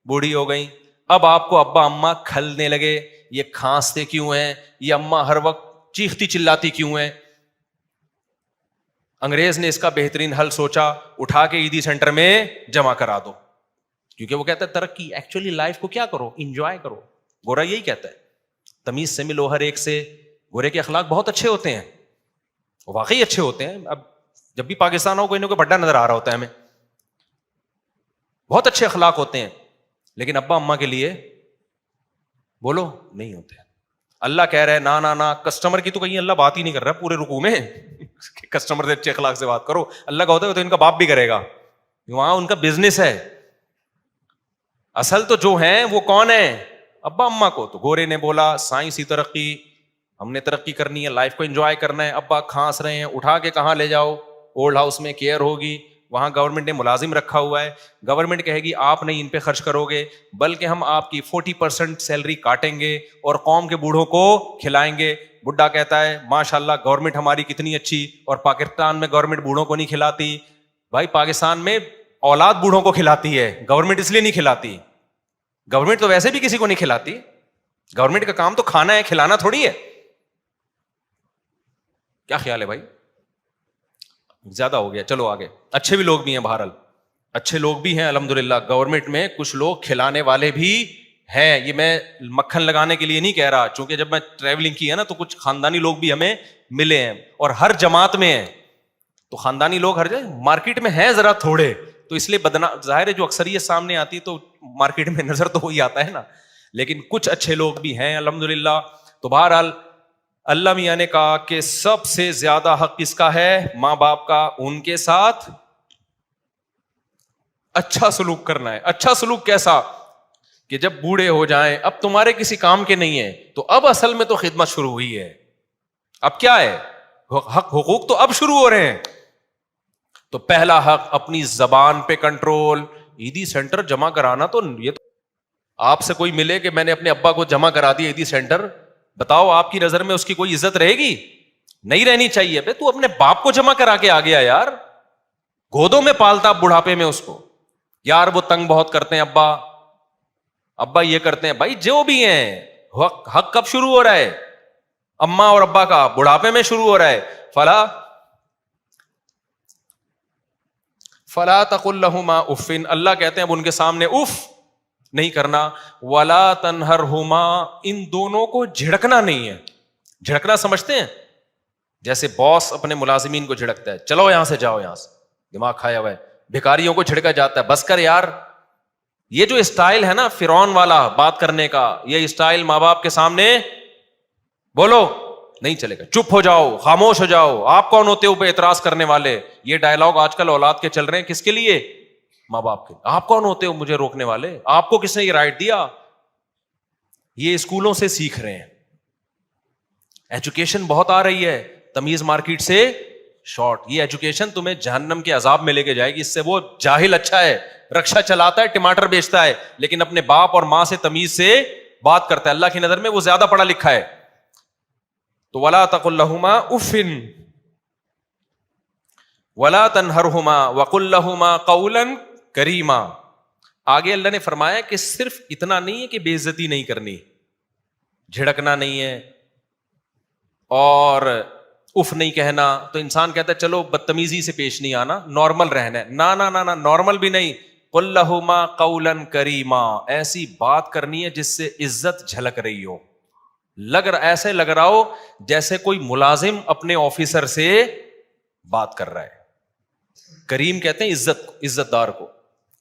بوڑھی ہو گئیں. اب آپ کو ابا اماں کھلنے لگے, یہ کھانستے کیوں ہیں, یہ اماں ہر وقت چیختی چلاتی کیوں ہیں. انگریز نے اس کا بہترین حل سوچا, اٹھا کے عیدی سینٹر میں جمع کرا دو, کیونکہ وہ کہتا ہے ترقی, ایکچولی لائف کو کیا کرو, انجوائے کرو. گورا یہی کہتا ہے تمیز سے ملو ہر ایک سے. گورے کے اخلاق بہت اچھے ہوتے ہیں, واقعی اچھے ہوتے ہیں. اب جب بھی پاکستان ہو کوئی نہ کوئی بڑا نظر آ رہا ہوتا ہے ہمیں, بہت اچھے اخلاق ہوتے ہیں, لیکن ابا اماں کے لیے بولو نہیں ہوتے. اللہ کہہ رہے نا نا نا, کسٹمر کی تو کہیں اللہ بات ہی نہیں کر رہا پورے رکوع میں. کسٹمر سے اچھے اخلاق سے بات کرو. اللہ کا ہوتا ہے تو ان کا باپ بھی کرے گا, وہاں ان کا بزنس ہے. اصل تو جو ہیں وہ کون ہے؟ ابا اما کو. تو گورے نے بولا سائنسی ترقی, ہم نے ترقی کرنی ہے, لائف کو انجوائے کرنا ہے. ابا کھانس رہے ہیں, اٹھا کے کہاں لے جاؤ, اولڈ ہاؤس میں کیئر ہوگی, وہاں گورنمنٹ نے ملازم رکھا ہوا ہے, گورنمنٹ کہے گی آپ نہیں ان پہ خرچ کرو گے, بلکہ ہم آپ کی 40% سیلری کاٹیں گے اور قوم کے بوڑھوں کو کھلائیں گے. بڈھا کہتا ہے ماشاء اللہ گورنمنٹ ہماری کتنی اچھی, اور پاکستان میں گورنمنٹ بوڑھوں کو نہیں کھلاتی. بھائی پاکستان میں اولاد بوڑھوں کو کھلاتی ہے, گورنمنٹ اس لیے نہیں کھلاتی. گورنمنٹ تو ویسے بھی کسی کو نہیں کھلاتی, گورنمنٹ کا کام تو کھانا ہے, کھلانا تھوڑی ہے. کیا خیال ہے بھائی؟ زیادہ ہو گیا, چلو آگے. اچھے بھی لوگ بھی ہیں, بہرحال اچھے لوگ بھی ہیں الحمدللہ گورنمنٹ میں, کچھ لوگ کھلانے والے بھی ہیں. یہ میں مکھن لگانے کے لیے نہیں کہہ رہا, چونکہ جب میں ٹریولنگ کی ہے نا تو کچھ خاندانی لوگ بھی ہمیں ملے ہیں, اور ہر جماعت میں ہیں. تو خاندانی لوگ ہر جگہ, مارکیٹ میں ہیں ذرا تھوڑے, تو اس لیے ظاہر ہے جو اکثریت سامنے آتی تو مارکیٹ میں نظر تو وہی آتا ہے نا, لیکن کچھ اچھے لوگ بھی ہیں الحمدللہ. تو بہرحال اللہ میاں نے کہا کہ سب سے زیادہ حق کس کا ہے؟ ماں باپ کا. ان کے ساتھ اچھا سلوک کرنا ہے. اچھا سلوک کیسا؟ کہ جب بوڑھے ہو جائیں, اب تمہارے کسی کام کے نہیں ہے, تو اب اصل میں تو خدمت شروع ہوئی ہے. اب کیا ہے؟ حق حقوق تو اب شروع ہو رہے ہیں. تو پہلا حق اپنی زبان پہ کنٹرول. عیدی سینٹر جمع کرانا, تو یہ تو آپ سے کوئی ملے کہ میں نے اپنے ابا کو جمع کرا دیا عیدی سینٹر, بتاؤ آپ کی نظر میں اس کی کوئی عزت رہے گی؟ نہیں رہنی چاہیے. بے تو اپنے باپ کو جمع کرا کے آ گیا یار, گودوں میں پالتا بڑھاپے میں اس کو. یار وہ تنگ بہت کرتے ہیں ابا, ابا یہ کرتے ہیں. بھائی جو بھی ہیں, حق کب شروع ہو رہا ہے؟ اما اور ابا کا بڑھاپے میں شروع ہو رہا ہے. فلا تقل لهما اف, اللہ کہتے ہیں اب ان کے سامنے اف نہیں کرنا. ولا تنہرہما, ان دونوں کو جھڑکنا نہیں ہے. جھڑکنا سمجھتے ہیں؟ جیسے باس اپنے ملازمین کو جھڑکتا ہے, چلو یہاں سے جاؤ, یہاں سے دماغ کھایا ہوا ہے. بھکاریوں کو جھڑکا جاتا ہے, بس کر یار. یہ جو اسٹائل ہے نا فرعون والا بات کرنے کا, یہ اسٹائل ماں باپ کے سامنے بولو نہیں چلے گا. چپ ہو جاؤ, خاموش ہو جاؤ, آپ کون ہوتے ہو پہ اعتراض کرنے والے. یہ ڈائلاگ آج کل اولاد کے چل رہے ہیں, کس کے لیے؟ ماں باپ کے. آپ کون ہوتے ہو مجھے روکنے والے, آپ کو کس نے یہ رائٹ دیا؟ یہ اسکولوں سے سیکھ رہے ہیں. ایجوکیشن بہت آ رہی ہے, تمیز مارکیٹ سے شارٹ. یہ ایجوکیشن تمہیں جہنم کے عذاب میں لے کے جائے گی. اس سے وہ جاہل اچھا ہے, رکشا چلاتا ہے, ٹماٹر بیچتا ہے, لیکن اپنے باپ اور ماں سے تمیز سے بات کرتا ہے. اللہ کی نظر میں وہ زیادہ پڑھا لکھا ہے. تو ولا تقل لهما اف ولا تنہرہما وقل لهما قولا کریما. آگے اللہ نے فرمایا کہ صرف اتنا نہیں ہے کہ بے عزتی نہیں کرنی, جھڑکنا نہیں ہے اور اف نہیں کہنا. تو انسان کہتا ہے چلو بدتمیزی سے پیش نہیں آنا, نارمل رہنا ہے. نا نارمل بھی نہیں. قل لهما قولا کریما, ایسی بات کرنی ہے جس سے عزت جھلک رہی ہو, ایسے لگ رہا ہو جیسے کوئی ملازم اپنے آفیسر سے بات کر رہا ہے. کریم کہتے ہیں عزت دار کو.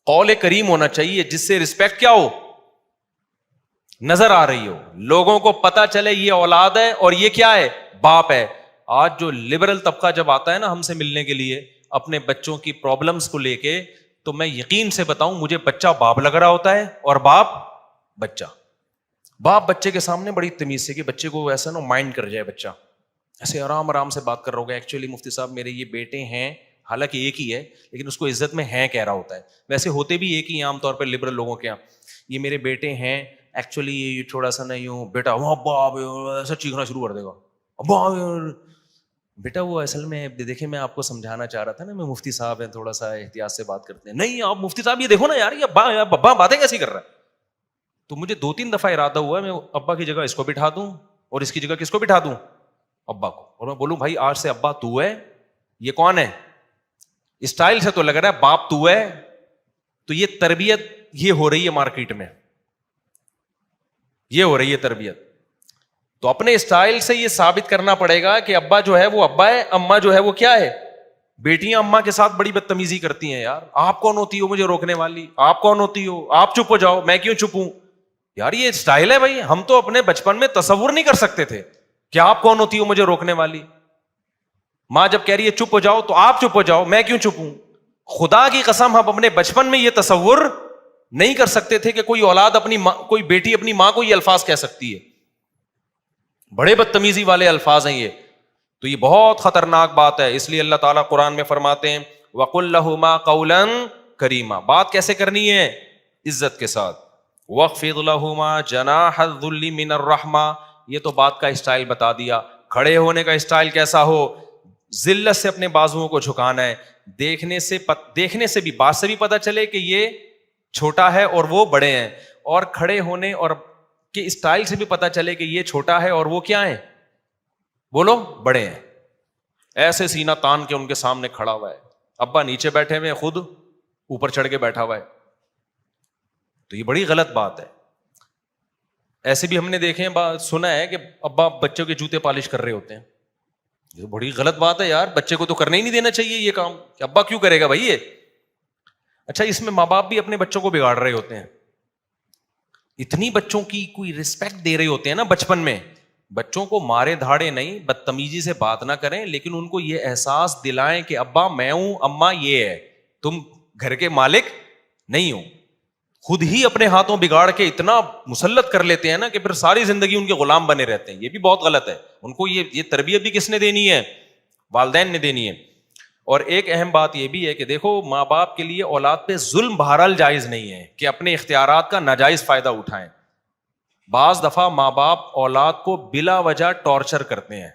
قول کریم ہونا چاہیے جس سے رسپیکٹ کیا ہو, نظر آ رہی ہو, لوگوں کو پتا چلے یہ اولاد ہے اور یہ کیا ہے, باپ ہے. آج جو لبرل طبقہ جب آتا ہے نا ہم سے ملنے کے لیے اپنے بچوں کی پرابلمز کو لے کے, تو میں یقین سے بتاؤں مجھے بچہ باپ لگ رہا ہوتا ہے اور باپ بچہ. باپ بچے کے سامنے بڑی تمیز سے, کہ بچے کو ایسا نا مائنڈ کر جائے, بچہ ایسے آرام سے بات کر رہا ہوگا. ایکچولی مفتی صاحب میرے یہ بیٹے ہیں, حالانکہ ایک ہی ہے لیکن اس کو عزت میں ہیں کہہ رہا ہوتا ہے. ویسے ہوتے بھی ایک ہی عام طور پہ لبرل لوگوں کے یہاں, یہ میرے بیٹے ہیں, ایکچولی یہ تھوڑا سا نا یوں بیٹا ابا ایسا چیخنا شروع کر دے گا. ابا بیٹا وہ اصل میں دیکھیں میں آپ کو سمجھانا چاہ رہا تھا نا, میں مفتی صاحب ہیں, تھوڑا سا احتیاط سے بات کرتے ہیں. نہیں آپ مفتی صاحب یہ دیکھو نا یار, یہ ابا باتیں کیسی کر رہا ہے. تو مجھے 2-3 دفعہ ارادہ ہوا میں ابا کی جگہ اس کو بٹھا دوں اور اس کی جگہ کس کو بٹھا دوں, ابا کو, اور میں بولوں بھائی آج سے ابا تو ہے, یہ کون ہے؟ اسٹائل سے تو لگ رہا ہے باپ تو ہے. تو یہ تربیت یہ ہو رہی ہے مارکیٹ میں, یہ ہو رہی ہے تربیت. تو اپنے اسٹائل سے یہ ثابت کرنا پڑے گا کہ ابا جو ہے وہ ابا ہے, اما جو ہے وہ کیا ہے, بیٹیاں اما کے ساتھ بڑی بدتمیزی کرتی ہیں. یار آپ کون ہوتی ہو مجھے روکنے والی, آپ کون ہوتی ہو, آپ چپ ہو جاؤ, میں کیوں چپ ہوں. یار یہ اسٹائل ہے بھائی, ہم تو اپنے بچپن میں تصور نہیں کر سکتے تھے کہ آپ کون ہوتی ہو مجھے روکنے والی. ماں جب کہہ رہی ہے چپ ہو جاؤ تو آپ چپ ہو جاؤ, میں کیوں چپ ہوں؟ خدا کی قسم ہم اپنے بچپن میں یہ تصور نہیں کر سکتے تھے کہ کوئی اولاد اپنی ماں, کوئی بیٹی اپنی ماں کو یہ الفاظ کہہ سکتی ہے. بڑے بدتمیزی والے الفاظ ہیں یہ. تو یہ بہت خطرناک بات ہے. اس لیے اللہ تعالیٰ قرآن میں فرماتے ہیں وَقُلْ لَهُمَا قَوْلًا کریما. بات کیسے کرنی ہے؟ عزت کے ساتھ. وَاخْفِضْ لَهُمَا جَنَاحَ الذُّلِّ مِنَ الرَّحْمَةِ. یہ تو بات کا اسٹائل بتا دیا. کھڑے ہونے کا اسٹائل کیسا ہو؟ ذلت سے اپنے بازوؤں کو جھکانا ہے. دیکھنے سے بھی, بات سے بھی پتہ چلے کہ یہ چھوٹا ہے اور وہ بڑے ہیں, اور کھڑے ہونے اور کے اسٹائل سے بھی پتہ چلے کہ یہ چھوٹا ہے اور وہ کیا ہے, بولو, بڑے ہیں. ایسے سینہ تان کے ان کے سامنے کھڑا ہوا ہے, ابا نیچے بیٹھے ہوئے, خود اوپر چڑھ کے بیٹھا ہوا ہے. تو یہ بڑی غلط بات ہے. ایسے بھی ہم نے دیکھے ہیں, سنا ہے کہ ابا بچوں کے جوتے پالش کر رہے ہوتے ہیں. یہ بڑی غلط بات ہے یار, بچے کو تو کرنے ہی نہیں دینا چاہیے یہ کام, کہ ابا کیوں کرے گا بھائی یہ. اچھا, اس میں ماں باپ بھی اپنے بچوں کو بگاڑ رہے ہوتے ہیں. اتنی بچوں کی کوئی رسپیکٹ دے رہے ہوتے ہیں نا بچپن میں. بچوں کو مارے دھاڑے نہیں, بدتمیزی سے بات نہ کریں, لیکن ان کو یہ احساس دلائیں کہ ابا میں ہوں, اماں یہ ہے, تم گھر کے مالک نہیں ہو. خود ہی اپنے ہاتھوں بگاڑ کے اتنا مسلط کر لیتے ہیں نا کہ پھر ساری زندگی ان کے غلام بنے رہتے ہیں. یہ بھی بہت غلط ہے. ان کو یہ تربیت بھی کس نے دینی ہے؟ والدین نے دینی ہے. اور ایک اہم بات یہ بھی ہے کہ دیکھو, ماں باپ کے لیے اولاد پہ ظلم بہرحال جائز نہیں ہے کہ اپنے اختیارات کا ناجائز فائدہ اٹھائیں. بعض دفعہ ماں باپ اولاد کو بلا وجہ ٹارچر کرتے ہیں,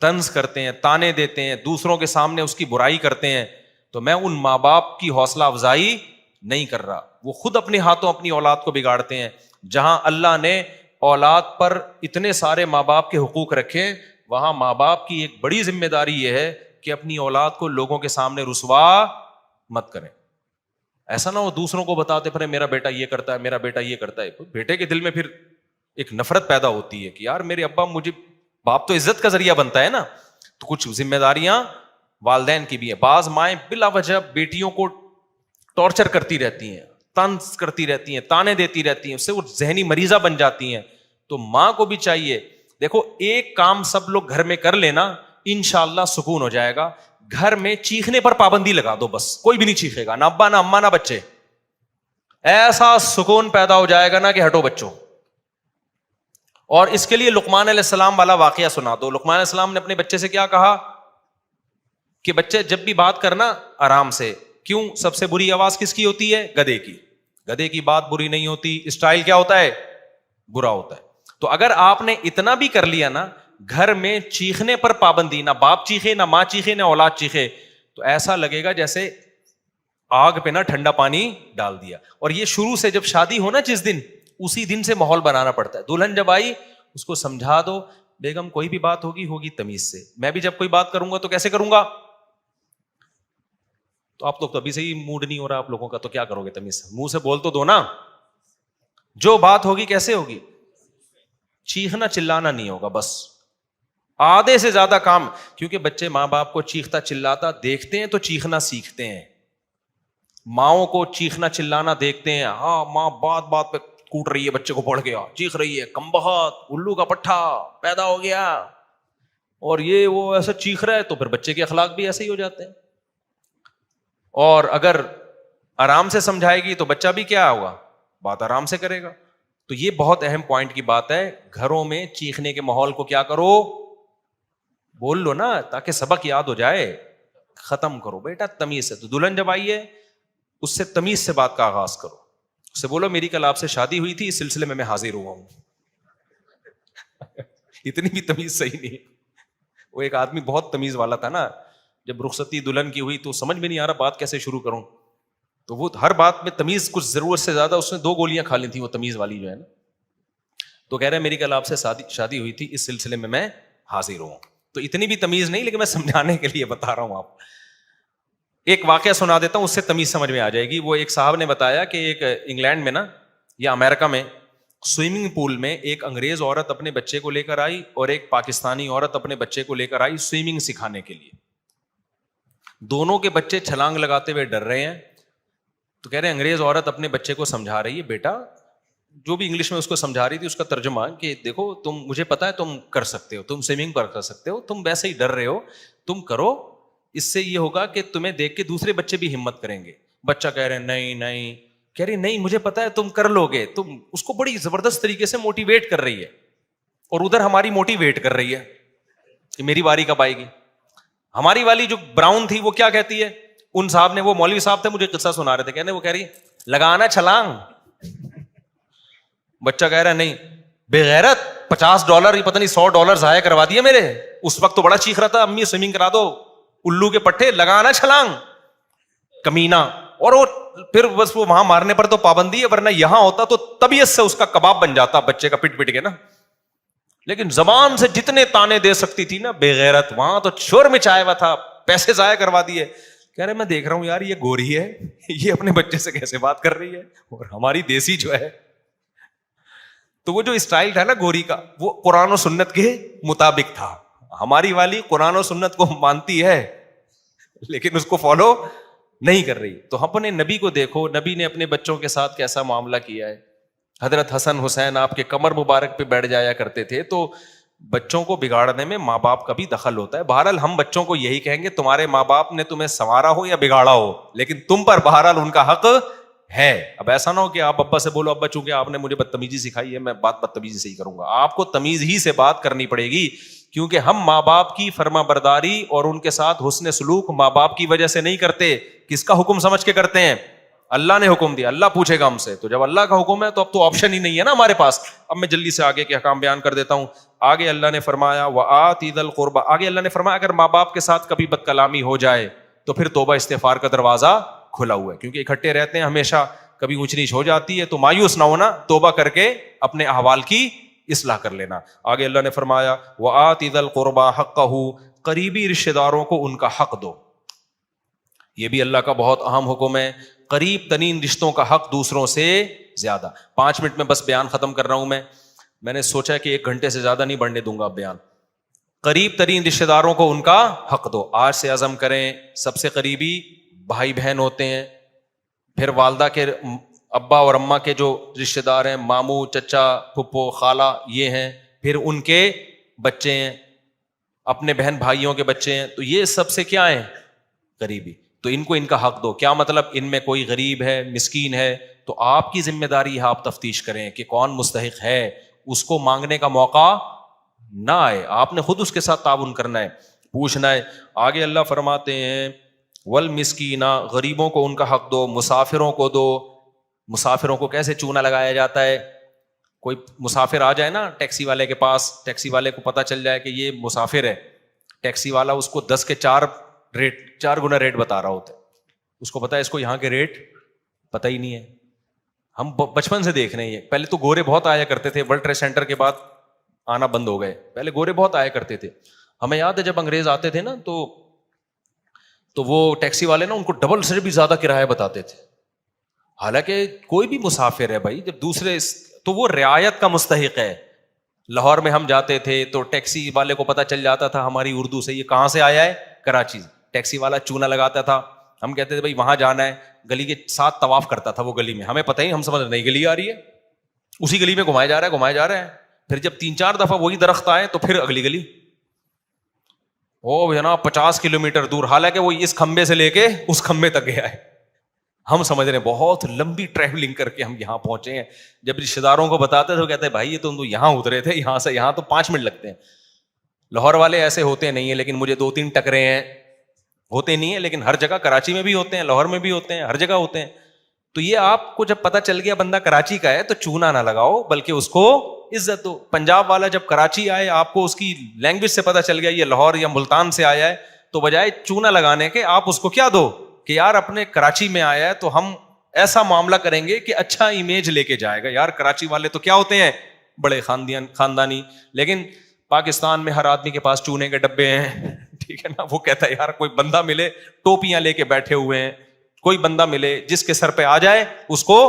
طنز کرتے ہیں, تانے دیتے ہیں, دوسروں کے سامنے اس کی برائی کرتے ہیں. تو میں ان ماں باپ کی حوصلہ افزائی نہیں کر رہا, وہ خود اپنے ہاتھوں اپنی اولاد کو بگاڑتے ہیں. جہاں اللہ نے اولاد پر اتنے سارے ماں باپ کے حقوق رکھے, وہاں ماں باپ کی ایک بڑی ذمہ داری یہ ہے کہ اپنی اولاد کو لوگوں کے سامنے رسوا مت کریں. ایسا نہ ہو دوسروں کو بتاتے پھر میرا بیٹا یہ کرتا ہے, میرا بیٹا یہ کرتا ہے. بیٹے کے دل میں پھر ایک نفرت پیدا ہوتی ہے کہ یار میرے ابا, مجھے باپ تو عزت کا ذریعہ بنتا ہے نا. تو کچھ ذمہ داریاں والدین کی بھی ہیں. بعض مائیں بلا وجہ بیٹیوں کو ٹارچر کرتی رہتی ہیں, طنز کرتی رہتی ہیں, تانے دیتی رہتی ہیں, اس سے وہ ذہنی مریضہ بن جاتی ہیں. تو ماں کو بھی چاہیے, دیکھو ایک کام سب لوگ گھر میں کر لینا, انشاءاللہ سکون ہو جائے گا. گھر میں چیخنے پر پابندی لگا دو, بس کوئی بھی نہیں چیخے گا, نہ ابا نہ اماں نہ بچے. ایسا سکون پیدا ہو جائے گا نا کہ ہٹو بچوں. اور اس کے لیے لقمان علیہ السلام والا واقعہ سنا دو. لقمان علیہ السلام نے اپنے بچے سے کیا کہا کہ بچے جب بھی بات کرنا آرام سے. کیوں؟ سب سے بری آواز کس کی ہوتی ہے؟ گدھے کی. گدھے کی بات بری نہیں ہوتی, اسٹائل کیا ہوتا ہے؟ برا ہوتا ہے. تو اگر آپ نے اتنا بھی کر لیا نا, گھر میں چیخنے پر پابندی, نہ باپ چیخے نہ ماں چیخے نہ اولاد چیخے, تو ایسا لگے گا جیسے آگ پہ نہ ٹھنڈا پانی ڈال دیا. اور یہ شروع سے جب شادی ہو نا جس دن, اسی دن سے ماحول بنانا پڑتا ہے. دلہن جب آئی اس کو سمجھا دو, بیگم کوئی بھی بات ہوگی تمیز سے. میں بھی جب کوئی بات کروں گا تو کیسے کروں گا؟ تو آپ لوگ تو ابھی سے ہی موڈ نہیں ہو رہا آپ لوگوں کا, تو کیا کرو گے تمیز سے؟ منہ سے بول تو دو نا. جو بات ہوگی کیسے ہوگی؟ چیخنا چلانا نہیں ہوگا بس. آدھے سے زیادہ کام, کیونکہ بچے ماں باپ کو چیختا چلاتا دیکھتے ہیں تو چیخنا سیکھتے ہیں. ماؤں کو چیخنا چلانا دیکھتے ہیں, ہاں ماں بات بات پہ کوٹ رہی ہے, بچے کو پڑھ گیا, چیخ رہی ہے, کم بخت, الو کا پٹھا پیدا ہو گیا, اور یہ وہ ایسا چیخ رہا ہے, تو پھر بچے کے اخلاق بھی ایسے ہی ہو جاتے ہیں. اور اگر آرام سے سمجھائے گی تو بچہ بھی کیا ہوگا, بات آرام سے کرے گا. تو یہ بہت اہم پوائنٹ کی بات ہے. گھروں میں چیخنے کے ماحول کو کیا کرو, بول لو نا, تاکہ سبق یاد ہو جائے. ختم کرو بیٹا تمیز سے. تو دلہن جب آئی ہے اس سے تمیز سے بات کا آغاز کرو. اس سے بولو میری کل آپ سے شادی ہوئی تھی, اس سلسلے میں حاضر ہوا ہوں. اتنی بھی تمیز صحیح نہیں. وہ ایک آدمی بہت تمیز والا تھا نا, جب رخصتی دلہن کی ہوئی تو سمجھ میں نہیں آ رہا بات کیسے شروع کروں. تو وہ ہر بات میں تمیز, کچھ ضرورت سے زیادہ اس نے 2 گولیاں کھا لی تھی وہ تمیز والی جو ہے نا. تو کہہ رہے ہیں میری کل آپ سے شادی ہوئی تھی, اس سلسلے میں میں حاضر ہوں. تو اتنی بھی تمیز نہیں, لیکن میں سمجھانے کے لیے بتا رہا ہوں. آپ ایک واقعہ سنا دیتا ہوں, اس سے تمیز سمجھ میں آ جائے گی. وہ ایک صاحب نے بتایا کہ ایک انگلینڈ میں نا یا امریکہ میں سوئمنگ پول میں ایک انگریز عورت اپنے بچے کو لے کر آئی اور ایک پاکستانی عورت اپنے بچے کو لے کر آئی سوئمنگ سکھانے کے لیے. دونوں کے بچے چھلانگ لگاتے ہوئے ڈر رہے ہیں. تو کہہ رہے ہیں انگریز عورت اپنے بچے کو سمجھا رہی ہے, بیٹا جو بھی انگلش میں اس کو سمجھا رہی تھی اس کا ترجمہ کہ دیکھو تم، مجھے پتا ہے تم کر سکتے ہو، تم سوئمنگ پر کر سکتے ہو، تم ویسے ہی ڈر رہے ہو، تم کرو، اس سے یہ ہوگا کہ تمہیں دیکھ کے دوسرے بچے بھی ہمت کریں گے. بچہ کہہ رہے ہیں نہیں نہیں، کہہ رہی نہیں مجھے پتا ہے تم کر لو گے. تم اس کو بڑی زبردست طریقے سے موٹیویٹ کر رہی ہے، اور ادھر ہماری موٹیویٹ کر رہی ہے کہ میری باری کب آئے گی. ہماری والی جو براؤن تھی وہ کیا کہتی ہے، ان صاحب نے، وہ مولوی صاحب تھے مجھے قصہ سنا رہے تھے، کہنے وہ کہہ رہی لگانا چھلانگ. بچہ کہہ رہا ہے نہیں، بے غیرت $50 پتہ نہیں $100 ضائع کروا دیے میرے. اس وقت تو بڑا چیخ رہا تھا امی سوئمنگ کرا دو، الو کے پٹھے، لگانا چھلانگ کمینہ. اور وہ پھر بس وہ وہاں مارنے پر تو پابندی ہے، ورنہ یہاں ہوتا تو طبیعت سے اس کا کباب بن جاتا بچے کا پٹ پٹ کے نا. لیکن زبان سے جتنے تانے دے سکتی تھی نا بے غیرت، وہاں تو شور مچایا ہوا تھا، پیسے ضائع کروا دیے. کہہ رہے میں دیکھ رہا ہوں یار یہ گوری ہے، یہ اپنے بچے سے کیسے بات کر رہی ہے، اور ہماری دیسی جو ہے. تو وہ جو اسٹائل تھا نا گوری کا، وہ قرآن و سنت کے مطابق تھا. ہماری والی قرآن و سنت کو مانتی ہے لیکن اس کو فالو نہیں کر رہی. تو اپنے نبی کو دیکھو، نبی نے اپنے بچوں کے ساتھ کیسا معاملہ کیا ہے. حضرت حسن حسین آپ کے کمر مبارک پہ بیٹھ جایا کرتے تھے. تو بچوں کو بگاڑنے میں ماں باپ کا بھی دخل ہوتا ہے. بہرحال ہم بچوں کو یہی کہیں گے تمہارے ماں باپ نے تمہیں سنوارا ہو یا بگاڑا ہو، لیکن تم پر بہرحال ان کا حق ہے. اب ایسا نہ ہو کہ آپ ابا سے بولو ابا چونکہ آپ نے مجھے بدتمیزی سکھائی ہے میں بات بدتمیزی سے ہی کروں گا. آپ کو تمیز ہی سے بات کرنی پڑے گی، کیونکہ ہم ماں باپ کی فرما برداری اور ان کے ساتھ حسن سلوک ماں باپ کی وجہ سے نہیں کرتے. کس کا حکم سمجھ کے کرتے ہیں؟ اللہ نے حکم دیا، اللہ پوچھے گا ہم سے. تو جب اللہ کا حکم ہے تو اب تو آپشن ہی نہیں ہے نا ہمارے پاس. اب میں جلدی سے آگے کے احکام بیان کر دیتا ہوں. آگے اللہ نے فرمایا وآت ذی القربى، آگے اللہ نے فرمایا اگر ماں باپ کے ساتھ کبھی بد کلامی ہو جائے تو پھر توبہ استغفار کا دروازہ کھلا ہوا ہے، کیونکہ اکٹھے رہتے ہیں ہمیشہ، کبھی اونچ نیچ ہو جاتی ہے تو مایوس نہ ہونا، توبہ کر کے اپنے احوال کی اصلاح کر لینا. آگے اللہ نے فرمایا وآت ذی القربى حقہ، قریبی رشتہ داروں کو ان کا حق دو. یہ بھی اللہ کا بہت اہم حکم ہے. قریب ترین رشتوں کا حق دوسروں سے زیادہ. 5 منٹ میں بس بیان ختم کر رہا ہوں. میں نے سوچا کہ 1 گھنٹے سے زیادہ نہیں بڑھنے دوں گا بیان. قریب ترین رشتہ داروں کو ان کا حق دو. آج سے عزم کریں، سب سے قریبی بھائی بہن ہوتے ہیں، پھر والدہ کے ابا اور اماں کے جو رشتہ دار ہیں، ماموں، چچا، پھپھو، خالہ، یہ ہیں، پھر ان کے بچے ہیں، اپنے بہن بھائیوں کے بچے ہیں. تو یہ سب سے کیا ہیں؟ قریبی. تو ان کو ان کا حق دو. کیا مطلب؟ ان میں کوئی غریب ہے، مسکین ہے، تو آپ کی ذمہ داری ہے آپ تفتیش کریں کہ کون مستحق ہے، اس کو مانگنے کا موقع نہ آئے. آپ نے خود اس کے ساتھ تعاون کرنا ہے، پوچھنا ہے. آگے اللہ فرماتے ہیں والمسکین، غریبوں کو ان کا حق دو، مسافروں کو دو. مسافروں کو کیسے چونا لگایا جاتا ہے؟ کوئی مسافر آ جائے نا ٹیکسی والے کے پاس، ٹیکسی والے کو پتہ چل جائے کہ یہ مسافر ہے، ٹیکسی والا اس کو 10 کے 4 گنا ریٹ بتا رہا ہوتا ہے. اس کو پتا ہے اس کو یہاں کے ریٹ پتہ ہی نہیں ہے. ہم بچپن سے دیکھ رہے ہیں. پہلے تو گورے بہت آیا کرتے تھے، ورلڈ ٹریڈ سینٹر کے بعد آنا بند ہو گئے. پہلے گورے بہت آیا کرتے تھے. ہمیں یاد ہے جب انگریز آتے تھے نا تو وہ ٹیکسی والے نا ان کو ڈبل سے بھی زیادہ کرایہ بتاتے تھے. حالانکہ کوئی بھی مسافر ہے بھائی، جب دوسرے تو وہ رعایت کا مستحق ہے. لاہور میں ہم جاتے تھے تو ٹیکسی والے کو پتہ چل جاتا تھا ہماری اردو سے یہ کہاں سے آیا ہے، کراچی. ٹیکسی والا چونا لگاتا تھا، ہم کہتے تھے بھائی وہاں جانا ہے، گلی کے ساتھ طواف کرتا تھا وہ گلی میں، ہمیں پتہ ہی، ہم سمجھ نئی گلی آ رہی ہے، اسی گلی میں گھمایا جا رہا ہے. پھر جب 3-4 دفعہ وہی درخت آئے تو پھر اگلی گلی، او جناب 50 کلومیٹر دور، حالانکہ وہ اس کھمبے سے لے کے اس کھمبے تک گیا ہے. ہم سمجھ رہے ہیں بہت لمبی ٹریولنگ کر کے ہم یہاں پہنچے ہیں. جب رشتے داروں کو بتاتے تھے وہ کہتے ہیں بھائی یہ تو یہاں اترے تھے، یہاں سے یہاں تو 5 منٹ لگتے ہیں. لاہور والے ایسے ہوتے نہیں ہیں، لیکن مجھے 2-3 ٹکرے ہیں، ہوتے نہیں ہیں، لیکن ہر جگہ کراچی میں بھی ہوتے ہیں، لاہور میں بھی ہوتے ہیں، ہر جگہ ہوتے ہیں. تو یہ آپ کو جب پتہ چل گیا بندہ کراچی کا ہے تو چونا نہ لگاؤ، بلکہ اس کو عزت دو. پنجاب والا جب کراچی آئے، آپ کو اس کی لینگویج سے پتہ چل گیا یہ لاہور یا ملتان سے آیا ہے، تو بجائے چونا لگانے کے آپ اس کو کیا دو کہ یار اپنے کراچی میں آیا ہے تو ہم ایسا معاملہ کریں گے کہ اچھا امیج لے کے جائے گا. یار کراچی والے تو کیا ہوتے ہیں، بڑے خاندانی. لیکن پاکستان میں ہر آدمی کے پاس چونے کے ڈبے ہیں، ٹھیک ہے نا. وہ کہتا ہے یار کوئی بندہ ملے، ٹوپیاں لے کے بیٹھے ہوئے ہیں، کوئی بندہ ملے جس کے سر پہ آ جائے اس کو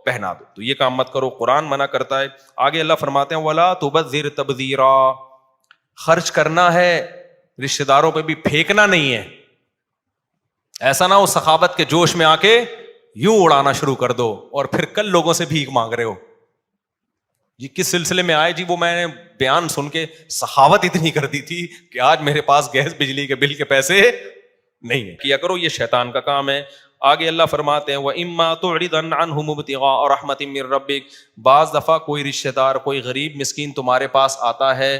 پہنا دو. تو یہ کام مت کرو، قرآن منع کرتا ہے. آگے اللہ فرماتے ہیں وَلَا تُبَذِّرْ تَبْذِيرًا، خرچ کرنا ہے، رشتہ داروں پہ بھی پھینکنا نہیں ہے. ایسا نہ ہو سخاوت کے جوش میں آ کے یوں اڑانا شروع کر دو اور پھر کل لوگوں سے بھیک مانگ رہے ہو. جی کس سلسلے میں آئے؟ جی وہ میں نے بیان سن کے سخاوت اتنی کر دی تھی کہ آج میرے پاس گیس بجلی کے بل کے پیسے نہیں ہے. کیا کرو، یہ شیطان کا کام ہے. آگے اللہ فرماتے ہیں وَإِمَّا تُعْرِضَنَّ عَنْهُمُ ابْتِغَاءَ رَحْمَةٍ مِّن رَّبِّكَ، بعض دفعہ کوئی رشتہ دار، کوئی غریب مسکین تمہارے پاس آتا ہے،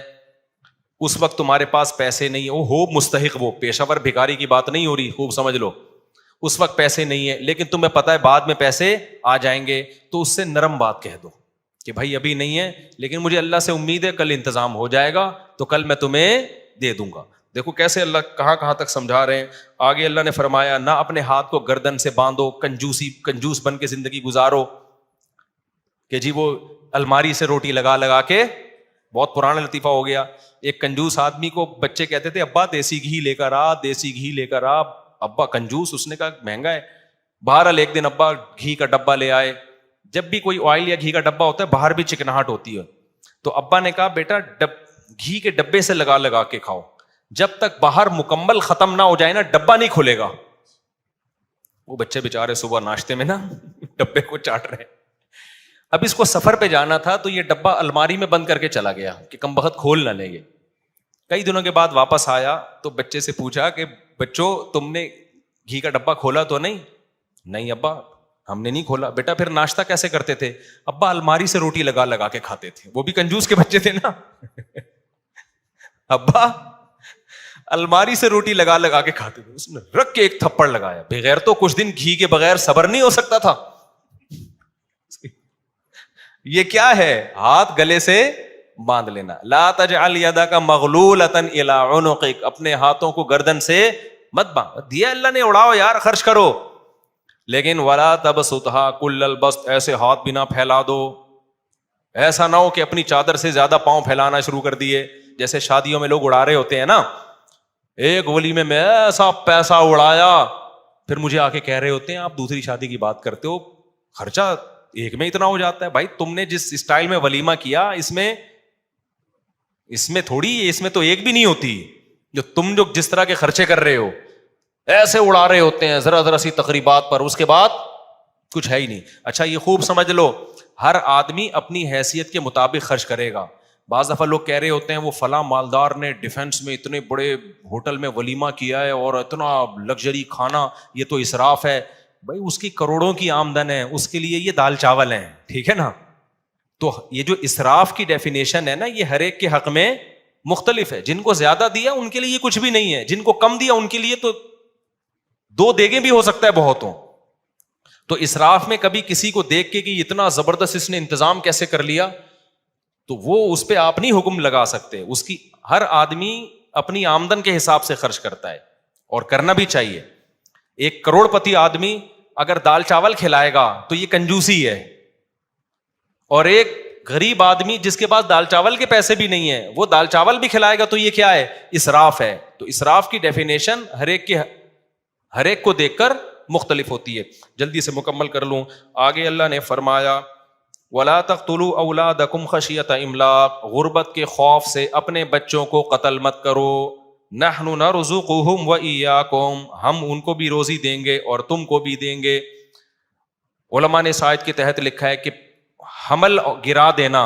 اس وقت تمہارے پاس پیسے نہیں ہیں، وہ ہو مستحق، وہ پیشہ ور بھکاری کی بات نہیں ہو رہی، خوب سمجھ لو. اس وقت پیسے نہیں ہے لیکن تمہیں پتہ ہے بعد میں پیسے آ جائیں گے، تو اس سے نرم بات کہہ دو کہ بھائی ابھی نہیں ہے لیکن مجھے اللہ سے امید ہے کل انتظام ہو جائے گا، تو کل میں تمہیں دے دوں گا. دیکھو کیسے اللہ کہاں تک سمجھا رہے ہیں. آگے اللہ نے فرمایا نہ اپنے ہاتھ کو گردن سے باندھو، کنجوس بن کے زندگی گزارو کہ جی وہ الماری سے روٹی لگا کے، بہت پرانا لطیفہ ہو گیا. ایک کنجوس آدمی کو بچے کہتے تھے ابا دیسی گھی لے کر آ، دیسی گھی لے کر آ. ابا کنجوس، اس نے کہا مہنگا ہے. بہرحال ایک دن ابا گھی کا ڈبہ لے آئے. جب بھی کوئی آئل یا گھی کا ڈبہ ہوتا ہے باہر بھی چکناہٹ ہوتی ہے، تو ابا نے کہا بیٹا گھی کے ڈبے سے لگا کے کھاؤ، جب تک باہر مکمل ختم نہ ہو جائے نا ڈبہ نہیں کھلے گا. وہ بچے بےچارے صبح ناشتے میں نا ڈبے کو چاٹ رہے. اب اس کو سفر پہ جانا تھا تو یہ ڈبہ الماری میں بند کر کے چلا گیا کہ کم بخت کھول نہ لیں گے. کئی دنوں کے بعد واپس آیا تو بچے سے پوچھا کہ بچوں تم نے گھی کا ڈبہ کھولا تو نہیں؟ نہیں ابا ہم نے نہیں کھولا. بیٹا پھر ناشتہ کیسے کرتے تھے؟ ابا الماری سے روٹی لگا کے کھاتے تھے. وہ بھی کنجوس کے بچے تھے نا. ابا الماری سے روٹی لگا کے کھاتے تھے. اس نے رکھ کے ایک تھپڑ لگایا. بغیر تو کچھ دن گھی کے بغیر صبر نہیں ہو سکتا تھا. یہ کیا ہے؟ ہاتھ گلے سے باندھ لینا. لا تجعل یدک مغلولۃ الی عنقک، اپنے ہاتھوں کو گردن سے مت باندھ. دیا اللہ نے اڑاؤ یار، خرچ کرو، لیکن ولا تبسطھا کل البسط، ایسے ہاتھ بھی نہ پھیلا دو. ایسا نہ ہو کہ اپنی چادر سے زیادہ پاؤں پھیلانا شروع کر دیے، جیسے شادیوں میں لوگ اڑا رہے ہوتے ہیں نا. ایک ولیمے میں ایسا پیسہ اڑایا، پھر مجھے آ کے کہہ رہے ہوتے ہیں آپ دوسری شادی کی بات کرتے ہو، خرچہ ایک میں اتنا ہو جاتا ہے. بھائی تم نے جس اسٹائل میں ولیمہ کیا اس میں تھوڑی، اس میں تو ایک بھی نہیں ہوتی. جو جس طرح کے خرچے کر رہے ہو ایسے اڑا رہے ہوتے ہیں ذرا سی تقریبات پر، اس کے بعد کچھ ہے ہی نہیں. اچھا یہ خوب سمجھ لو، ہر آدمی اپنی حیثیت کے مطابق خرچ کرے گا. بعض دفعہ لوگ کہہ رہے ہوتے ہیں وہ فلاں مالدار نے ڈیفینس میں اتنے بڑے ہوٹل میں ولیمہ کیا ہے اور اتنا لگژری کھانا، یہ تو اسراف ہے. بھائی اس کی کروڑوں کی آمدن ہے، اس کے لیے یہ دال چاول ہیں، ٹھیک ہے نا. تو یہ جو اسراف کی ڈیفینیشن ہے نا، یہ ہر ایک کے حق میں مختلف ہے. جن کو زیادہ دیا ان کے لیے کچھ بھی نہیں ہے، جن کو کم دیا ان کے لیے تو 2 دیگیں بھی ہو سکتا ہے بہتوں. تو اسراف میں کبھی کسی کو دیکھ کے کہ اتنا زبردست اس نے انتظام کیسے کر لیا، تو وہ اس پہ آپ نہیں حکم لگا سکتے. اس کی ہر آدمی اپنی آمدن کے حساب سے خرچ کرتا ہے اور کرنا بھی چاہیے. ایک کروڑ پتی آدمی اگر دال چاول کھلائے گا تو یہ کنجوسی ہے، اور ایک غریب آدمی جس کے پاس دال چاول کے پیسے بھی نہیں ہے وہ دال چاول بھی کھلائے گا تو یہ کیا ہے؟ اسراف ہے. تو اسراف کی ڈیفینیشن ہر ایک کو دیکھ کر مختلف ہوتی ہے. جلدی سے مکمل کر لوں. آگے اللہ نے فرمایا وَلَا تَقْتُلُوا أَوْلَادَكُمْ خَشْيَةَ إِمْلَاقٍ، غربت کے خوف سے اپنے بچوں کو قتل مت کرو. نَحْنُ نَرْزُقُهُمْ وَإِيَّاكُمْ، ہم ان کو بھی روزی دیں گے اور تم کو بھی دیں گے. علماء نے اس آیت کے تحت لکھا ہے کہ حمل گرا دینا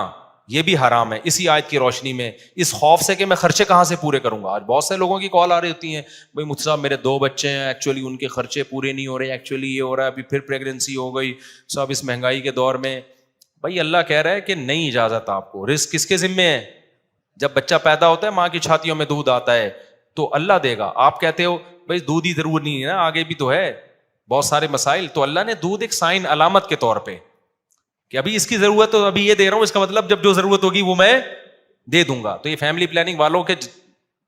یہ بھی حرام ہے اسی آیت کی روشنی میں، اس خوف سے کہ میں خرچے کہاں سے پورے کروں گا. آج بہت سے لوگوں کی کال آ رہی ہوتی ہیں، بھائی مجھ صاحب میرے 2 بچے ہیں، ایکچولی ان کے خرچے پورے نہیں ہو رہے، ایکچولی یہ ہو رہا ہے، ابھی پھر پریگننسی ہو گئی صاحب اس مہنگائی کے دور میں. بھائی اللہ کہہ رہا ہے کہ نہیں اجازت آپ کو. رزق کس کے ذمے ہے؟ جب بچہ پیدا ہوتا ہے ماں کی چھاتیوں میں دودھ آتا ہے تو اللہ دے گا. آپ کہتے ہو بھائی دودھ ہی ضرور نہیں ہے نا، آگے بھی تو ہے بہت سارے مسائل. تو اللہ نے دودھ ایک سائن علامت کے طور پہ کہ ابھی اس کی ضرورت تو ابھی یہ دے رہا ہوں، اس کا مطلب جب جو ضرورت ہوگی وہ میں دے دوں گا. تو یہ فیملی پلاننگ والوں کے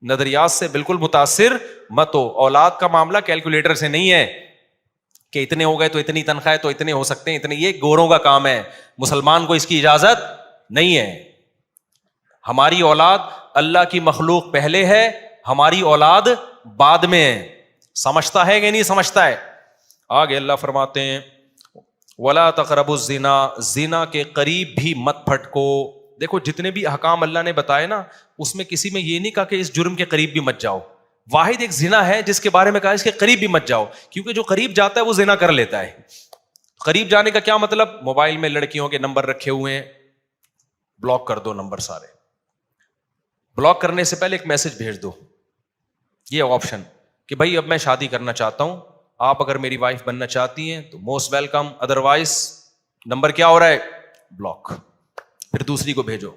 نظریات سے بالکل متاثر مت ہو. اولاد کا معاملہ کیلکولیٹر سے نہیں ہے کہ اتنے ہو گئے تو اتنی تنخواہ تو اتنے ہو سکتے ہیں اتنے. یہ گوروں کا کام ہے، مسلمان کو اس کی اجازت نہیں ہے. ہماری اولاد اللہ کی مخلوق پہلے ہے، ہماری اولاد بعد میں ہے. سمجھتا ہے کہ نہیں سمجھتا ہے؟ آگے اللہ فرماتے ہیں وَلَا تَقْرَبُوا الزِّنَا، زنا کے قریب بھی مت پھٹکو. دیکھو جتنے بھی احکام اللہ نے بتائے نا اس میں کسی میں یہ نہیں کہا کہ اس جرم کے قریب بھی مت جاؤ. واحد ایک زنا ہے جس کے بارے میں کہا اس کے قریب بھی مت جاؤ، کیونکہ جو قریب جاتا ہے وہ زنا کر لیتا ہے. قریب جانے کا کیا مطلب؟ موبائل میں لڑکیوں کے نمبر رکھے ہوئے ہیں، بلاک کر دو نمبر سارے. بلاک کرنے سے پہلے ایک میسج بھیج دو, یہ آپشن کہ بھائی اب میں شادی کرنا چاہتا ہوں, آپ اگر میری وائف بننا چاہتی ہیں تو موسٹ ویلکم, ادروائز نمبر کیا ہو رہا ہے, بلاک. پھر دوسری کو بھیجو,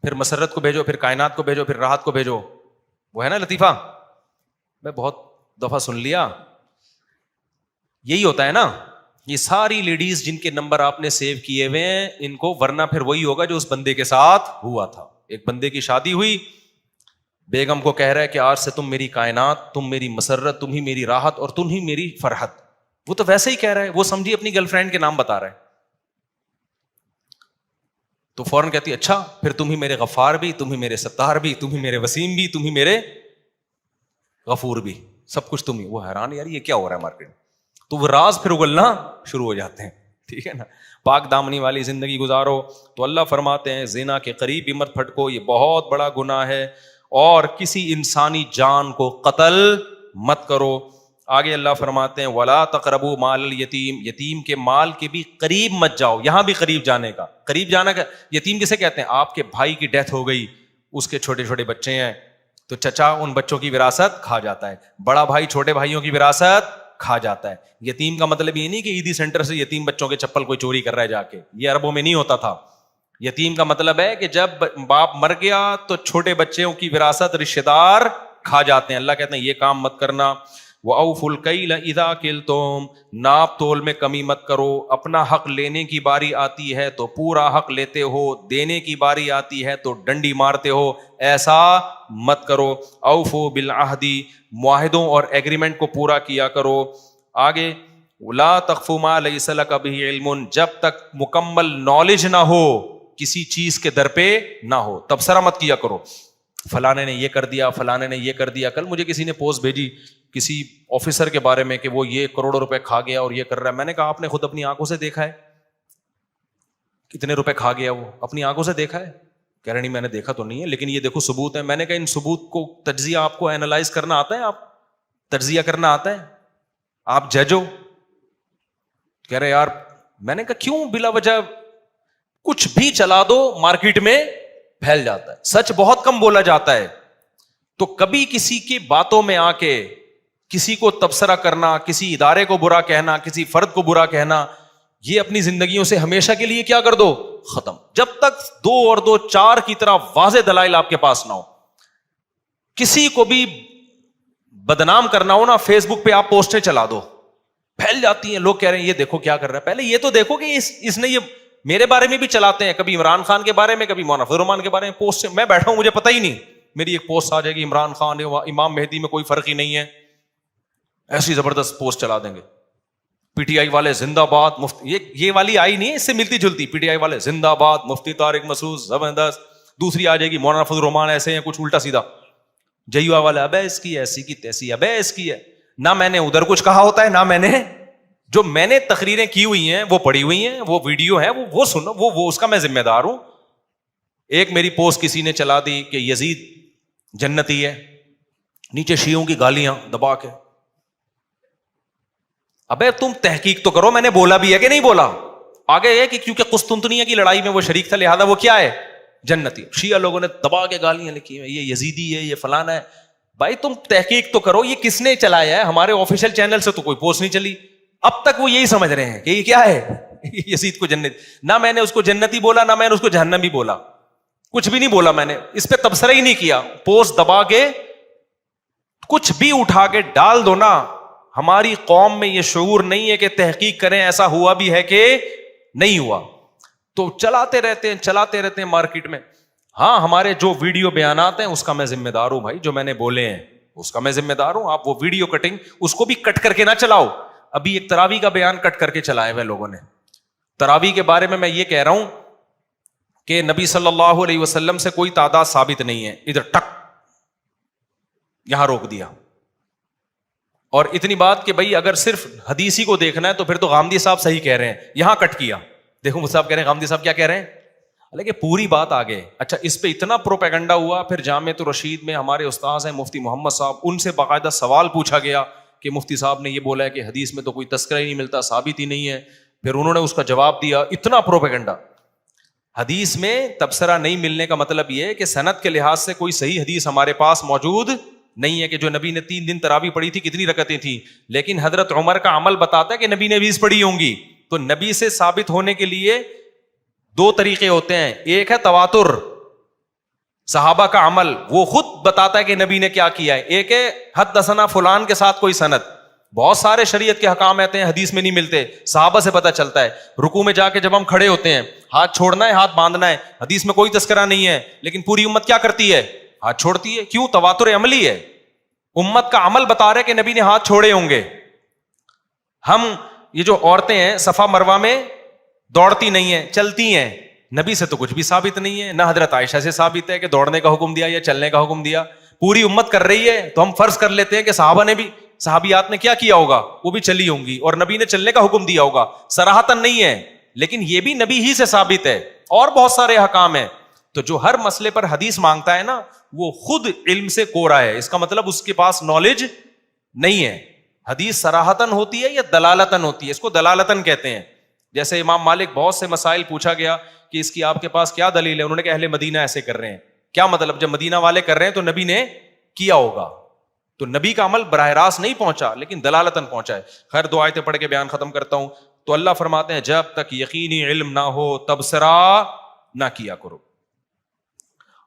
پھر مسرت کو بھیجو, پھر کائنات کو بھیجو, پھر راحت کو بھیجو. وہ ہے نا لطیفہ, میں بہت دفعہ سن لیا. یہی ہوتا ہے نا, یہ ساری لیڈیز جن کے نمبر آپ نے سیو کیے ہوئے ہیں ان کو, ورنہ پھر وہی ہوگا جو اس بندے کے ساتھ ہوا تھا. ایک بندے کی شادی ہوئی, بیگم کو کہہ رہا ہے کہ آج سے تم میری کائنات, تم میری مسرت, تم ہی میری راحت اور تم ہی میری فرحت. وہ تو ویسے ہی کہہ رہا ہے, وہ سمجھی اپنی گرل فرینڈ کے نام بتا رہا ہے. تو فوراً کہتی اچھا پھر تم ہی میرے غفار بھی, تم ہی میرے ستار بھی, تم ہی میرے وسیم بھی, تم ہی میرے غفور بھی, سب کچھ تم ہی. وہ حیران, یار یہ کیا ہو رہا ہے مارکیٹ. تو وہ راز پھر اگلنا شروع ہو جاتے ہیں. ٹھیک ہے نا, پاک دامنی والی زندگی گزارو. تو اللہ فرماتے ہیں زنا کے قریب بھی مت پھٹکو, یہ بہت بڑا گناہ ہے. اور کسی انسانی جان کو قتل مت کرو. آگے اللہ فرماتے ہیں ولا تقربوا مال الیتیم, یتیم کے مال کے بھی قریب مت جاؤ. یہاں بھی قریب جانے کا, قریب جانا کا. یتیم کسے کہتے ہیں؟ آپ کے بھائی کی ڈیتھ ہو گئی, اس کے چھوٹے چھوٹے بچے ہیں, تو چچا ان بچوں کی وراثت کھا جاتا ہے, بڑا بھائی چھوٹے بھائیوں کی وراثت کھا جاتا ہے. یتیم کا مطلب یہ نہیں کہ عیدی سینٹر سے یتیم بچوں کے چپل کوئی چوری کر رہا ہے جا کے, یہ عربوں میں نہیں ہوتا تھا. یتیم کا مطلب ہے کہ جب باپ مر گیا تو چھوٹے بچوں کی وراثت رشتہ دار کھا جاتے ہیں. اللہ کہتے ہیں یہ کام مت کرنا. وَأَوْفُوا الْكَيْلَ إِذَا كِلْتُمْ, ناپ تول میں کمی مت کرو. اپنا حق لینے کی باری آتی ہے تو پورا حق لیتے ہو, دینے کی باری آتی ہے تو ڈنڈی مارتے ہو, ایسا مت کرو. اوفوا بالعہد, معاہدوں اور ایگریمنٹ کو پورا کیا کرو. آگے لا تخف ما لیس لک بہ علم, جب تک مکمل نالج نہ ہو کسی چیز کے در پہ نہ ہو تبصرہ مت کیا کرو. فلانے نے یہ کر دیا, فلانے نے یہ کر دیا. کل مجھے کسی نے پوسٹ بھیجی کسی آفیسر کے بارے میں کہ وہ یہ کروڑوں روپے کھا گیا اور یہ کر رہا ہے. میں نے کہا آپ نے خود اپنی آنکھوں سے دیکھا ہے کتنے روپے کھا گیا؟ وہ اپنی آنکھوں سے دیکھا ہے؟ کہہ رہے نہیں میں نے دیکھا تو نہیں ہے, لیکن یہ دیکھو ثبوت ہے. میں نے کہا ان ثبوت کو تجزیہ آپ کو اینالائز کرنا آتا ہے؟ آپ تجزیہ کرنا آتا ہے؟ آپ جج ہو؟ کہہ رہے یار, میں نے کہا کیوں بلا وجہ کچھ بھی چلا دو مارکیٹ میں پھیل جاتا ہے. سچ بہت کم بولا جاتا ہے. تو کبھی کسی کی باتوں میں آ کے کسی کو تبصرہ کرنا, کسی ادارے کو برا کہنا, کسی فرد کو برا کہنا, یہ اپنی زندگیوں سے ہمیشہ کے لیے کیا کر دو, ختم. جب تک 2 اور 2 4 کی طرح واضح دلائل آپ کے پاس نہ ہو. کسی کو بھی بدنام کرنا ہو نا, فیس بک پہ آپ پوسٹیں چلا دو, پھیل جاتی ہیں. لوگ کہہ رہے ہیں یہ دیکھو کیا کر رہا ہے. پہلے یہ تو دیکھو کہ اس نے یہ میرے بارے میں بھی چلاتے ہیں, کبھی عمران خان کے بارے میں, کبھی مولانا فضل الرحمان کے بارے میں پوسٹ. میں بیٹھا ہوں مجھے پتہ ہی نہیں, میری ایک پوسٹ آ جائے گی عمران خان امام مہدی میں کوئی فرق ہی نہیں ہے, ایسی زبردست پوسٹ چلا دیں گے. پی ٹی آئی والے زندہ باد مفتی, یہ والی آئی نہیں ہے, اس سے ملتی جلتی. پی ٹی آئی والے زندہ باد, مفتی طارق مسعود زبردست. دوسری آ جائے گی مولانا فضل الرحمان ایسے ہیں, کچھ الٹا سیدھا. جیوا والا ابے اس کی ایسی کی تیسی, ابے اس کی ہے. نہ میں نے ادھر کچھ کہا ہوتا ہے, نہ میں نے جو میں نے تقریریں کی ہوئی ہیں وہ پڑھی ہوئی ہیں, وہ ویڈیو ہے وہ سنو, وہ اس کا میں ذمہ دار ہوں. ایک میری پوسٹ کسی نے چلا دی کہ یزید جنتی ہے, نیچے شیعوں کی گالیاں دبا کے. ابے تم تحقیق تو کرو, میں نے بولا بھی ہے کہ نہیں بولا. آگے یہ کہ کیونکہ قسطنطنیہ کی لڑائی میں وہ شریک تھا لہذا وہ کیا ہے, جنتی. شیعہ لوگوں نے دبا کے گالیاں لکھی ہیں, یہ یزیدی ہے, یہ فلانا ہے. بھائی تم تحقیق تو کرو, یہ کس نے چلایا ہے؟ ہمارے آفیشیل چینل سے تو کوئی پوسٹ نہیں چلی. اب تک وہ یہی سمجھ رہے ہیں کہ یہ کیا ہے, یزید کو جنت. نہ میں نے اس کو جنتی بولا, نہ میں نے اس کو جہنمی بولا, کچھ بھی نہیں بولا. میں نے اس پہ تبصرہ ہی نہیں کیا. پوسٹ دبا کے کچھ بھی اٹھا کے ڈال دو نا. ہماری قوم میں یہ شعور نہیں ہے کہ تحقیق کریں ایسا ہوا بھی ہے کہ نہیں ہوا, تو چلاتے رہتے ہیں مارکیٹ میں. ہاں ہمارے جو ویڈیو بیانات ہیں اس کا میں ذمہ دار ہوں بھائی, جو میں نے بولے ہیں اس کا میں ذمہ دار ہوں. آپ وہ ویڈیو کٹنگ اس کو بھی کٹ کر کے نہ چلاؤ. ابھی ایک تراویح کا بیان کٹ کر کے چلائے ہوئے لوگوں نے. تراویح کے بارے میں یہ کہہ رہا ہوں کہ نبی صلی اللہ علیہ وسلم سے کوئی تعداد ثابت نہیں ہے. ادھر ٹک یہاں روک دیا. اور اتنی بات کہ بھائی اگر صرف حدیثی کو دیکھنا ہے تو پھر تو غامدی صاحب صحیح کہہ رہے ہیں, یہاں کٹ کیا. دیکھو مجھ صاحب کہہ رہے ہیں, غامدی صاحب کیا کہہ رہے ہیں, حالانکہ پوری بات آگے. اچھا اس پہ اتنا پروپیگنڈا ہوا. پھر جامعۃ الرشید میں ہمارے استاذ ہیں مفتی محمد صاحب, ان سے باقاعدہ سوال پوچھا گیا کہ مفتی صاحب نے یہ بولا ہے کہ حدیث میں تو کوئی تذکرہ ہی نہیں ملتا, ثابت ہی نہیں ہے. پھر انہوں نے اس کا جواب دیا. اتنا پروپیگنڈا. حدیث میں تبصرہ نہیں ملنے کا مطلب یہ ہے کہ سند کے لحاظ سے کوئی صحیح حدیث ہمارے پاس موجود نہیں ہے کہ جو نبی نے 3 دن تراویح پڑھی تھی کتنی رکعتیں تھیں، لیکن حضرت عمر کا عمل بتاتا ہے کہ نبی نے 20 پڑھی ہوں گی. تو نبی سے ثابت ہونے کے لیے 2 طریقے ہوتے ہیں. ایک ہے تواتر، صحابہ کا عمل وہ خود بتاتا ہے کہ نبی نے کیا کیا ہے. ایک ہے حدثنا فلان کے ساتھ کوئی سند. بہت سارے شریعت کے حکام آتے ہیں حدیث میں نہیں ملتے، صحابہ سے پتہ چلتا ہے. رکوع میں جا کے جب ہم کھڑے ہوتے ہیں ہاتھ چھوڑنا ہے ہاتھ باندھنا ہے، حدیث میں کوئی تذکرہ نہیں ہے، لیکن پوری امت کیا کرتی ہے؟ ہاتھ چھوڑتی ہے. کیوں؟ تواتر عملی ہے. امت کا عمل بتا رہے کہ نبی نے ہاتھ چھوڑے ہوں گے. ہم یہ جو عورتیں ہیں صفا مروہ میں دوڑتی نہیں ہیں، چلتی ہیں. نبی سے تو کچھ بھی ثابت نہیں ہے، نہ حضرت عائشہ سے ثابت ہے کہ دوڑنے کا حکم دیا یا چلنے کا حکم دیا. پوری امت کر رہی ہے تو ہم فرض کر لیتے ہیں کہ صحابہ نے بھی، صحابیات نے کیا کیا ہوگا؟ وہ بھی چلی ہوں گی اور نبی نے چلنے کا حکم دیا ہوگا. صراحتاً نہیں ہے لیکن یہ بھی نبی ہی سے ثابت ہے. اور بہت سارے حکام ہیں. تو جو ہر مسئلے پر حدیث مانگتا ہے نا وہ خود علم سے کورا ہے. اس کا مطلب اس کے پاس نالج نہیں ہے. حدیث صراحتاً ہوتی ہے یا دلالتاً ہوتی ہے؟ اس کو دلالتاً کہتے ہیں. جیسے امام مالک بہت سے مسائل پوچھا گیا کہ اس کی آپ کے پاس کیا دلیل ہے، انہوں نے کہا اہل مدینہ ایسے کر رہے ہیں. کیا مطلب؟ جب مدینہ والے کر رہے ہیں تو نبی نے کیا ہوگا. تو نبی کا عمل براہ راست نہیں پہنچا لیکن دلالتاً پہنچا ہے. خیر 2 آیتیں پڑھ کے بیان ختم کرتا ہوں. تو اللہ فرماتے ہیں جب تک یقینی علم نہ ہو تبصرہ نہ کیا کرو.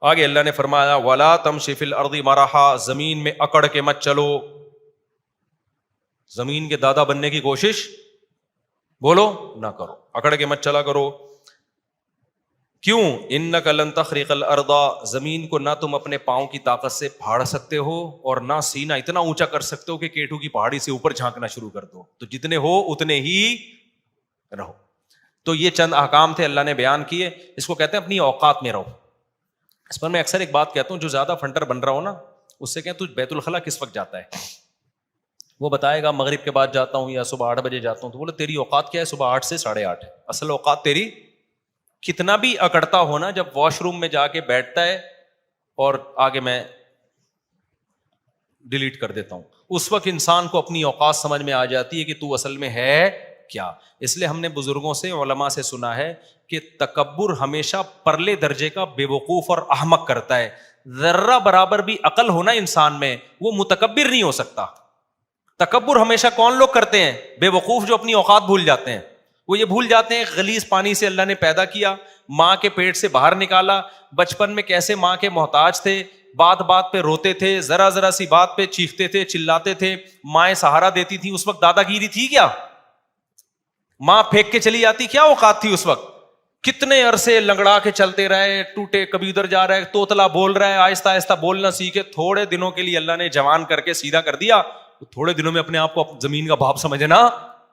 آگے اللہ نے فرمایا وَلَا تَمْشِ فِي الْأَرْضِ مَرَحًا، زمین میں اکڑ کے مت چلو. زمین کے دادا بننے کی کوشش بولو نہ کرو، اکڑ کے مت چلا کرو. کیوں؟ اِنَّكَ لَن تَخْرِقَ الْأَرْضَ، زمین کو نہ تم اپنے پاؤں کی طاقت سے پھاڑ سکتے ہو اور نہ سینہ اتنا اونچا کر سکتے ہو کہ کیٹو کی پہاڑی سے اوپر جھانکنا شروع کر دو. تو جتنے ہو اتنے ہی رہو. تو یہ چند احکام تھے اللہ نے بیان کیے. اس کو کہتے ہیں اپنی اوقات میں رہو. اس پر میں اکثر ایک بات کہتا ہوں، جو زیادہ فنٹر بن رہا ہو نا اس سے کہیں تو بیت الخلا کس وقت جاتا ہے؟ وہ بتائے گا مغرب کے بعد جاتا ہوں یا صبح 8 بجے جاتا ہوں. تو بولے تیری اوقات کیا ہے؟ صبح 8 سے 8:30 ہے. اصل اوقات تیری کتنا بھی اکڑتا ہو نا، جب واش روم میں جا کے بیٹھتا ہے اور آگے میں ڈیلیٹ کر دیتا ہوں، اس وقت انسان کو اپنی اوقات سمجھ میں آ جاتی ہے کہ تو اصل میں ہے کیا. اس لیے ہم نے بزرگوں سے علماء سے سنا ہے کہ تکبر ہمیشہ پرلے درجے کا بے وقوف اور احمق کرتا ہے. ذرہ برابر بھی عقل ہونا انسان میں وہ متکبر نہیں ہو سکتا. تکبر ہمیشہ کون لوگ کرتے ہیں؟ بے وقوف جو اپنی اوقات بھول جاتے ہیں. وہ یہ بھول جاتے ہیں غلیظ پانی سے اللہ نے پیدا کیا، ماں کے پیٹ سے باہر نکالا، بچپن میں کیسے ماں کے محتاج تھے، بات بات پہ روتے تھے، ذرا ذرا سی بات پہ چیختے تھے، چلاتے تھے، مائیں سہارا دیتی تھی. اس وقت دادا گیری تھی کیا؟ ماں پھینک کے چلی جاتی، کیا اوقات تھی اس وقت؟ کتنے عرصے لنگڑا کے چلتے رہے، ٹوٹے، کبھی ادھر جا رہا ہے، توتلا بول رہا ہے، آہستہ آہستہ بولنا سیکھے. تھوڑے دنوں کے لیے اللہ نے جوان کر کے سیدھا کر دیا، تھوڑے دنوں میں اپنے آپ کو زمین کا باپ سمجھنا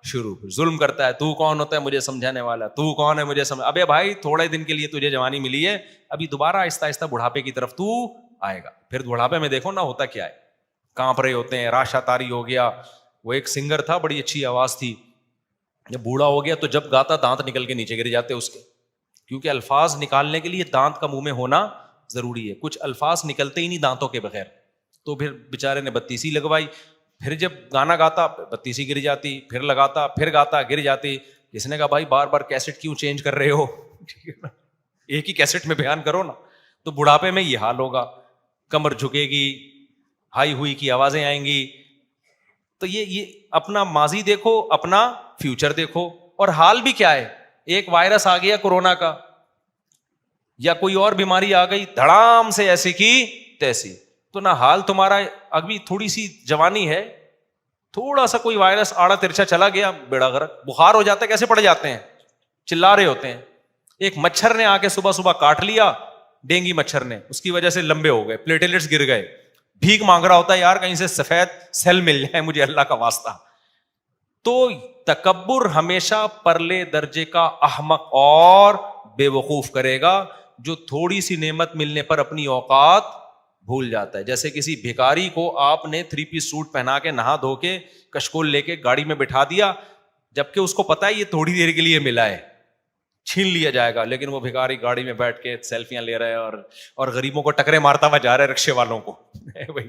شروع. ظلم کرتا ہے، تو کون ہوتا ہے مجھے سمجھانے والا، تو کون ہے مجھے سمجھ. ابے بھائی تھوڑے دن کے لیے تجھے جوانی ملی ہے، ابھی دوبارہ آہستہ آہستہ بڑھاپے کی طرف تو آئے گا. پھر بڑھاپے میں دیکھو نا ہوتا کیا ہے، کانپ رہے ہوتے ہیں، راشا تاری ہو گیا. وہ ایک سنگر تھا، بڑی اچھی آواز تھی، جب بوڑھا ہو گیا تو جب گاتا دانت نکل کے نیچے گر جاتے اس کے، کیونکہ الفاظ نکالنے کے لیے دانت کا منہ میں ہونا ضروری ہے. کچھ الفاظ نکلتے ہی نہیں دانتوں کے بغیر. تو پھر بیچارے نے بتیسی لگوائی. پھر جب گانا گاتا بتیسی گر جاتی، پھر لگاتا، پھر گاتا، گر جاتی. کس نے کہا بھائی بار بار کیسٹ کیوں چینج کر رہے ہو؟ ایک ہی کیسٹ میں بیان کرو نا. تو بڑھاپے میں یہ حال ہوگا، کمر جھکے گی، ہائی ہوئی کی آوازیں آئیں گی. تو یہ اپنا ماضی دیکھو، اپنا فیوچر دیکھو. اور حال بھی کیا ہے، ایک وائرس آ گیا کورونا کا یا کوئی اور بیماری آ گئی، دھڑام سے ایسی کی تیسی. تو نہ حال تمہارا، ابھی تھوڑی سی جوانی ہے، تھوڑا سا کوئی وائرس آڑا ترچھا چلا گیا، بیڑا غرق. بخار ہو جاتا ہے، کیسے پڑ جاتے ہیں، چلا رہے ہوتے ہیں. ایک مچھر نے آ کے صبح صبح کاٹ لیا، ڈینگی مچھر نے، اس کی وجہ سے لمبے ہو گئے، پلیٹلیٹس گر گئے. بھیک مانگ رہا ہوتا ہے، یار کہیں سے سفید سیل مل جائے مجھے اللہ کا واسطہ. تو تکبر ہمیشہ پرلے درجے کا احمق اور بے وقوف کرے گا جو تھوڑی سی نعمت ملنے پر اپنی اوقات بھول جاتا ہے. جیسے کسی بھکاری کو آپ نے 3 پیس سوٹ پہنا کے نہا دھو کے کشکول لے کے گاڑی میں بٹھا دیا، جبکہ اس کو پتا ہے یہ تھوڑی دیر کے لیے ملا ہے، چھین لیا جائے گا. لیکن وہ بھکاری گاڑی میں بیٹھ کے سیلفیاں لے رہا ہے اور غریبوں کو ٹکرے مارتا ہوا جا رہا ہے، رکشے والوں کو. بھائی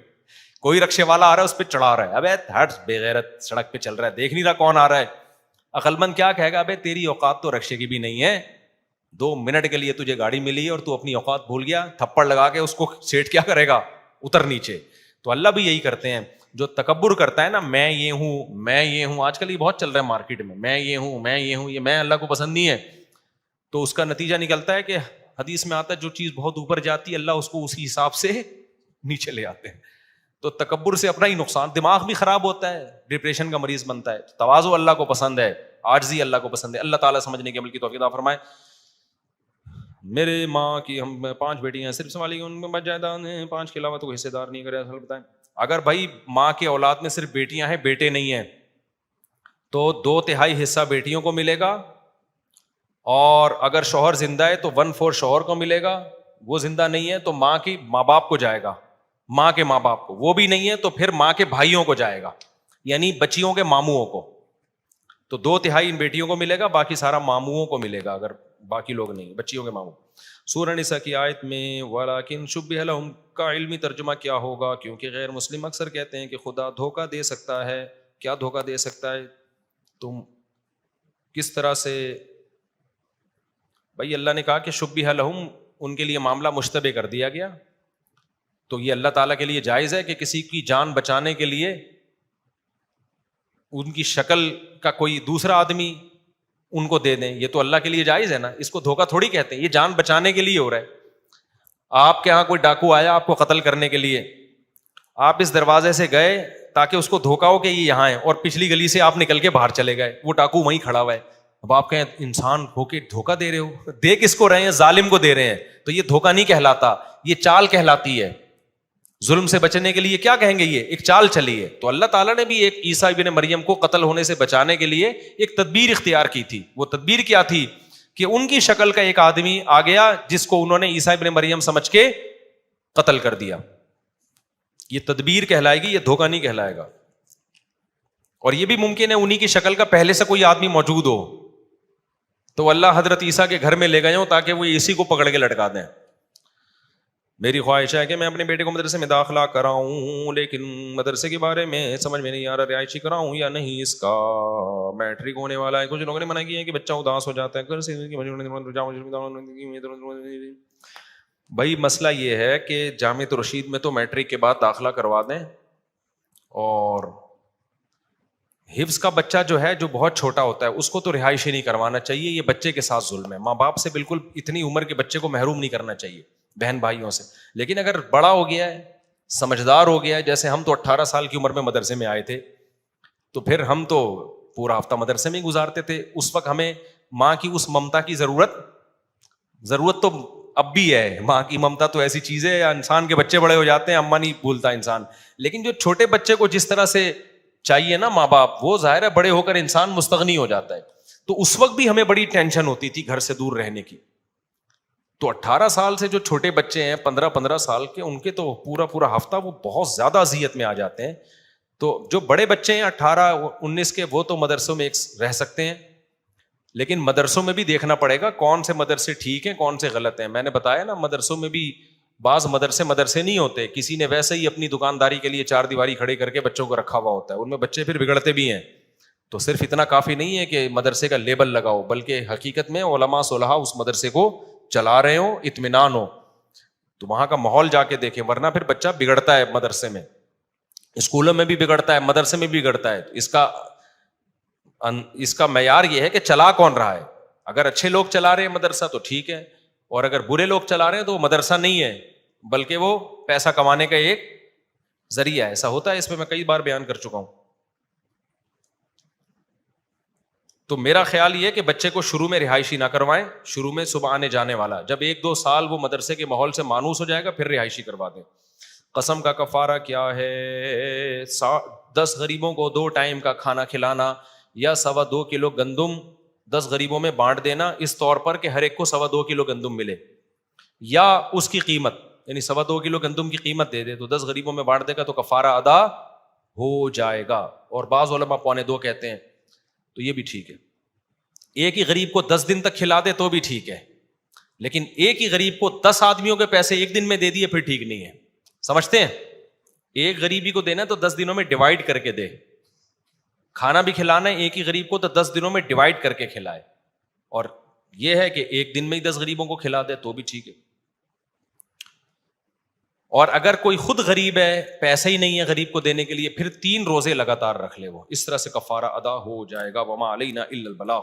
کوئی رکشے والا آ رہا ہے اس پہ چڑھا رہا ہے، ابے ہٹ بے غیرت، سڑک پہ چل رہا ہے، دیکھ نہیں رہا کون آ رہا ہے. عقل مند کیا کہے گا، ابے تیری اوقات تو رکشے کی بھی نہیں ہے، 2 منٹ کے لیے تجھے گاڑی ملی ہے اور تو اپنی اوقات بھول گیا, تھپڑ لگا کے اس کو سیٹ کیا کرے گا, اتر نیچے. تو اللہ بھی یہی کرتے ہیں. جو تکبر کرتا ہے نا, میں یہ ہوں میں یہ ہوں, آج کل یہ بہت چل رہا ہے مارکیٹ میں یہ ہوں میں یہ ہوں, یہ میں اللہ کو پسند نہیں ہے. تو اس کا نتیجہ نکلتا ہے کہ حدیث میں آتا ہے جو چیز بہت اوپر جاتی ہے اللہ اس کو اسی حساب سے نیچے لے آتے ہیں. تو تکبر سے اپنا ہی نقصان, دماغ بھی خراب ہوتا ہے, ڈپریشن کا مریض بنتا ہے. تواضع اللہ کو پسند ہے, عاجزی اللہ کو پسند ہے. اللہ تعالیٰ سمجھنے کے عمل کی توفیق عطا فرمائے. میرے ماں کی ہم 5 بیٹیاں ہیں, صرف سوال ان میں جائیداد ہیں 5 کے علاوہ تو حصے دار نہیں کرے. اصل بتائیں, اگر بھائی ماں کے اولاد میں صرف بیٹیاں ہیں بیٹے نہیں ہیں تو 2/3 حصہ بیٹیوں کو ملے گا, اور اگر شوہر زندہ ہے تو 1/4 شوہر کو ملے گا, وہ زندہ نہیں ہے تو ماں باپ کو جائے گا, ماں کے ماں باپ کو. وہ بھی نہیں ہے تو پھر ماں کے بھائیوں کو جائے گا, یعنی بچیوں کے ماموؤں کو. تو 2/3 ان بیٹیوں کو ملے گا, باقی سارا ماموؤں کو ملے گا, اگر باقی لوگ نہیں, بچیوں کے ماموں. سورہ نساء کی آیت میں وَلَٰكِن شُبِّهَ لَهُمْ کا علمی ترجمہ کیا ہوگا, کیونکہ غیر مسلم اکثر کہتے ہیں کہ خدا دھوکہ دے سکتا ہے. کیا دھوکہ دے سکتا ہے؟ تم کس طرح سے؟ بھائی اللہ نے کہا کہ شُبِّهَ لَهُمْ, ان کے لیے معاملہ مشتبہ کر دیا گیا. تو یہ اللہ تعالیٰ کے لیے جائز ہے کہ کسی کی جان بچانے کے لیے ان کی شکل کا کوئی دوسرا آدمی ان کو دے دیں؟ یہ تو اللہ کے لیے جائز ہے نا, اس کو دھوکہ تھوڑی کہتے ہیں, یہ جان بچانے کے لیے ہو رہا ہے. آپ کے ہاں کوئی ڈاکو آیا آپ کو قتل کرنے کے لیے, آپ اس دروازے سے گئے تاکہ اس کو دھوکہ ہو کہ یہ یہاں ہے, اور پچھلی گلی سے آپ نکل کے باہر چلے گئے, وہ ڈاکو وہیں کھڑا ہوا ہے. اب آپ کہیں انسان ہو کے دھوکہ دے رہے ہو, دے کس کو رہے ہیں؟ ظالم کو دے رہے ہیں. تو یہ دھوکہ نہیں کہلاتا, یہ چال کہلاتی ہے. ظلم سے بچنے کے لیے کیا کہیں گے, یہ ایک چال چلی ہے. تو اللہ تعالیٰ نے بھی ایک عیسیٰ ابن مریم کو قتل ہونے سے بچانے کے لیے ایک تدبیر اختیار کی تھی. وہ تدبیر کیا تھی کہ ان کی شکل کا ایک آدمی آ گیا جس کو انہوں نے عیسیٰ ابن مریم سمجھ کے قتل کر دیا. یہ تدبیر کہلائے گی, یہ دھوکہ نہیں کہلائے گا. اور یہ بھی ممکن ہے انہی کی شکل کا پہلے سے کوئی آدمی موجود ہو, تو اللہ حضرت عیسیٰ کے گھر میں لے گئے ہوں تاکہ وہ اسی کو پکڑ کے لٹکا دیں. میری خواہش ہے کہ میں اپنے بیٹے کو مدرسے میں داخلہ کراؤں, لیکن مدرسے کے بارے میں سمجھ میں نہیں آ رہا رہائشی کراؤں یا نہیں. اس کا میٹرک ہونے والا ہے. کچھ لوگوں نے منع کیا ہے کہ بچہ اداس ہو جاتا ہے. بھائی مسئلہ یہ ہے کہ جامعۃ الرشید میں تو میٹرک کے بعد داخلہ کروا دیں, اور حفظ کا بچہ جو ہے جو بہت چھوٹا ہوتا ہے اس کو تو رہائش ہی نہیں کروانا چاہیے. یہ بچے کے ساتھ ظلم ہے. ماں باپ سے بالکل اتنی عمر کے بچے کو محروم نہیں کرنا چاہیے, بہن بھائیوں سے. لیکن اگر بڑا ہو گیا ہے, سمجھدار ہو گیا ہے, جیسے ہم تو 18 سال کی عمر میں مدرسے میں آئے تھے, تو پھر ہم تو پورا ہفتہ مدرسے میں ہی گزارتے تھے. اس وقت ہمیں ماں کی اس ممتا کی ضرورت تو اب بھی ہے. ماں کی ممتا تو ایسی چیز ہے, انسان کے بچے بڑے ہو جاتے ہیں اما نہیں بھولتا انسان, لیکن جو چھوٹے بچے کو جس طرح سے چاہیے نا ماں باپ, وہ ظاہر ہے بڑے ہو کر انسان مستغنی ہو جاتا ہے. تو اس وقت بھی ہمیں بڑی ٹینشن ہوتی تھی گھر سے دور رہنے کی. تو 18 سال سے جو چھوٹے بچے ہیں 15 سال کے, ان کے تو پورا ہفتہ وہ بہت زیادہ اذیت میں آ جاتے ہیں. تو جو بڑے بچے ہیں 18-19 کے, وہ تو مدرسوں میں رہ سکتے ہیں, لیکن مدرسوں میں بھی دیکھنا پڑے گا کون سے مدرسے ٹھیک ہیں کون سے غلط ہیں. میں نے بتایا نا, مدرسوں میں بھی بعض مدرسے نہیں ہوتے, کسی نے ویسے ہی اپنی دکانداری کے لیے 4 دیواری کھڑے کر کے بچوں کو رکھا ہوا ہوتا ہے, ان میں بچے پھر بگڑتے بھی ہیں. تو صرف اتنا کافی نہیں ہے کہ مدرسے کا لیبل لگاؤ, بلکہ حقیقت میں علماء صلحاء اس مدرسے کو چلا رہے ہوں, اطمینان ہو, تو وہاں کا ماحول جا کے دیکھیں. ورنہ پھر بچہ بگڑتا ہے مدرسے میں, اسکولوں میں بھی بگڑتا ہے, مدرسے میں بھی بگڑتا ہے. اس کا معیار یہ ہے کہ چلا کون رہا ہے. اگر اچھے لوگ چلا رہے ہیں مدرسہ تو ٹھیک ہے, اور اگر برے لوگ چلا رہے ہیں تو وہ مدرسہ نہیں ہے بلکہ وہ پیسہ کمانے کا ایک ذریعہ ہے. ایسا ہوتا ہے, اس پہ میں کئی بار بیان کر چکا ہوں. تو میرا خیال یہ کہ بچے کو شروع میں رہائشی نہ کروائیں, شروع میں صبح آنے جانے والا, جب 1-2 سال وہ مدرسے کے ماحول سے مانوس ہو جائے گا پھر رہائشی کروا دیں. قسم کا کفارہ کیا ہے؟ 10 غریبوں کو 2 ٹائم کا کھانا کھلانا, یا 2.25 کلو گندم 10 غریبوں میں بانٹ دینا, اس طور پر کہ ہر ایک کو 2.25 کلو گندم ملے, یا اس کی قیمت, یعنی 2.25 کلو گندم کی قیمت دے دے تو 10 غریبوں میں بانٹ دے گا تو کفارہ ادا ہو جائے گا. اور بعض علماء 2.25 کہتے ہیں, تو یہ بھی ٹھیک ہے. ایک ہی غریب کو 10 دن تک کھلا دے تو بھی ٹھیک ہے, لیکن ایک ہی غریب کو 10 آدمیوں کے پیسے ایک دن میں دے دیے پھر ٹھیک نہیں ہے. سمجھتے ہیں؟ ایک غریبی کو دینا تو 10 دنوں میں ڈیوائڈ کر کے دے. کھانا بھی کھلانا ہے ایک ہی غریب کو تو 10 دنوں میں ڈیوائڈ کر کے کھلائے. اور یہ ہے کہ ایک دن میں ہی 10 غریبوں کو کھلا دے تو بھی ٹھیک ہے. اور اگر کوئی خود غریب ہے, پیسے ہی نہیں ہے غریب کو دینے کے لیے, پھر 3 روزے لگاتار رکھ لے وہ, اس طرح سے کفارہ ادا ہو جائے گا. وما علینا الا البلاغ.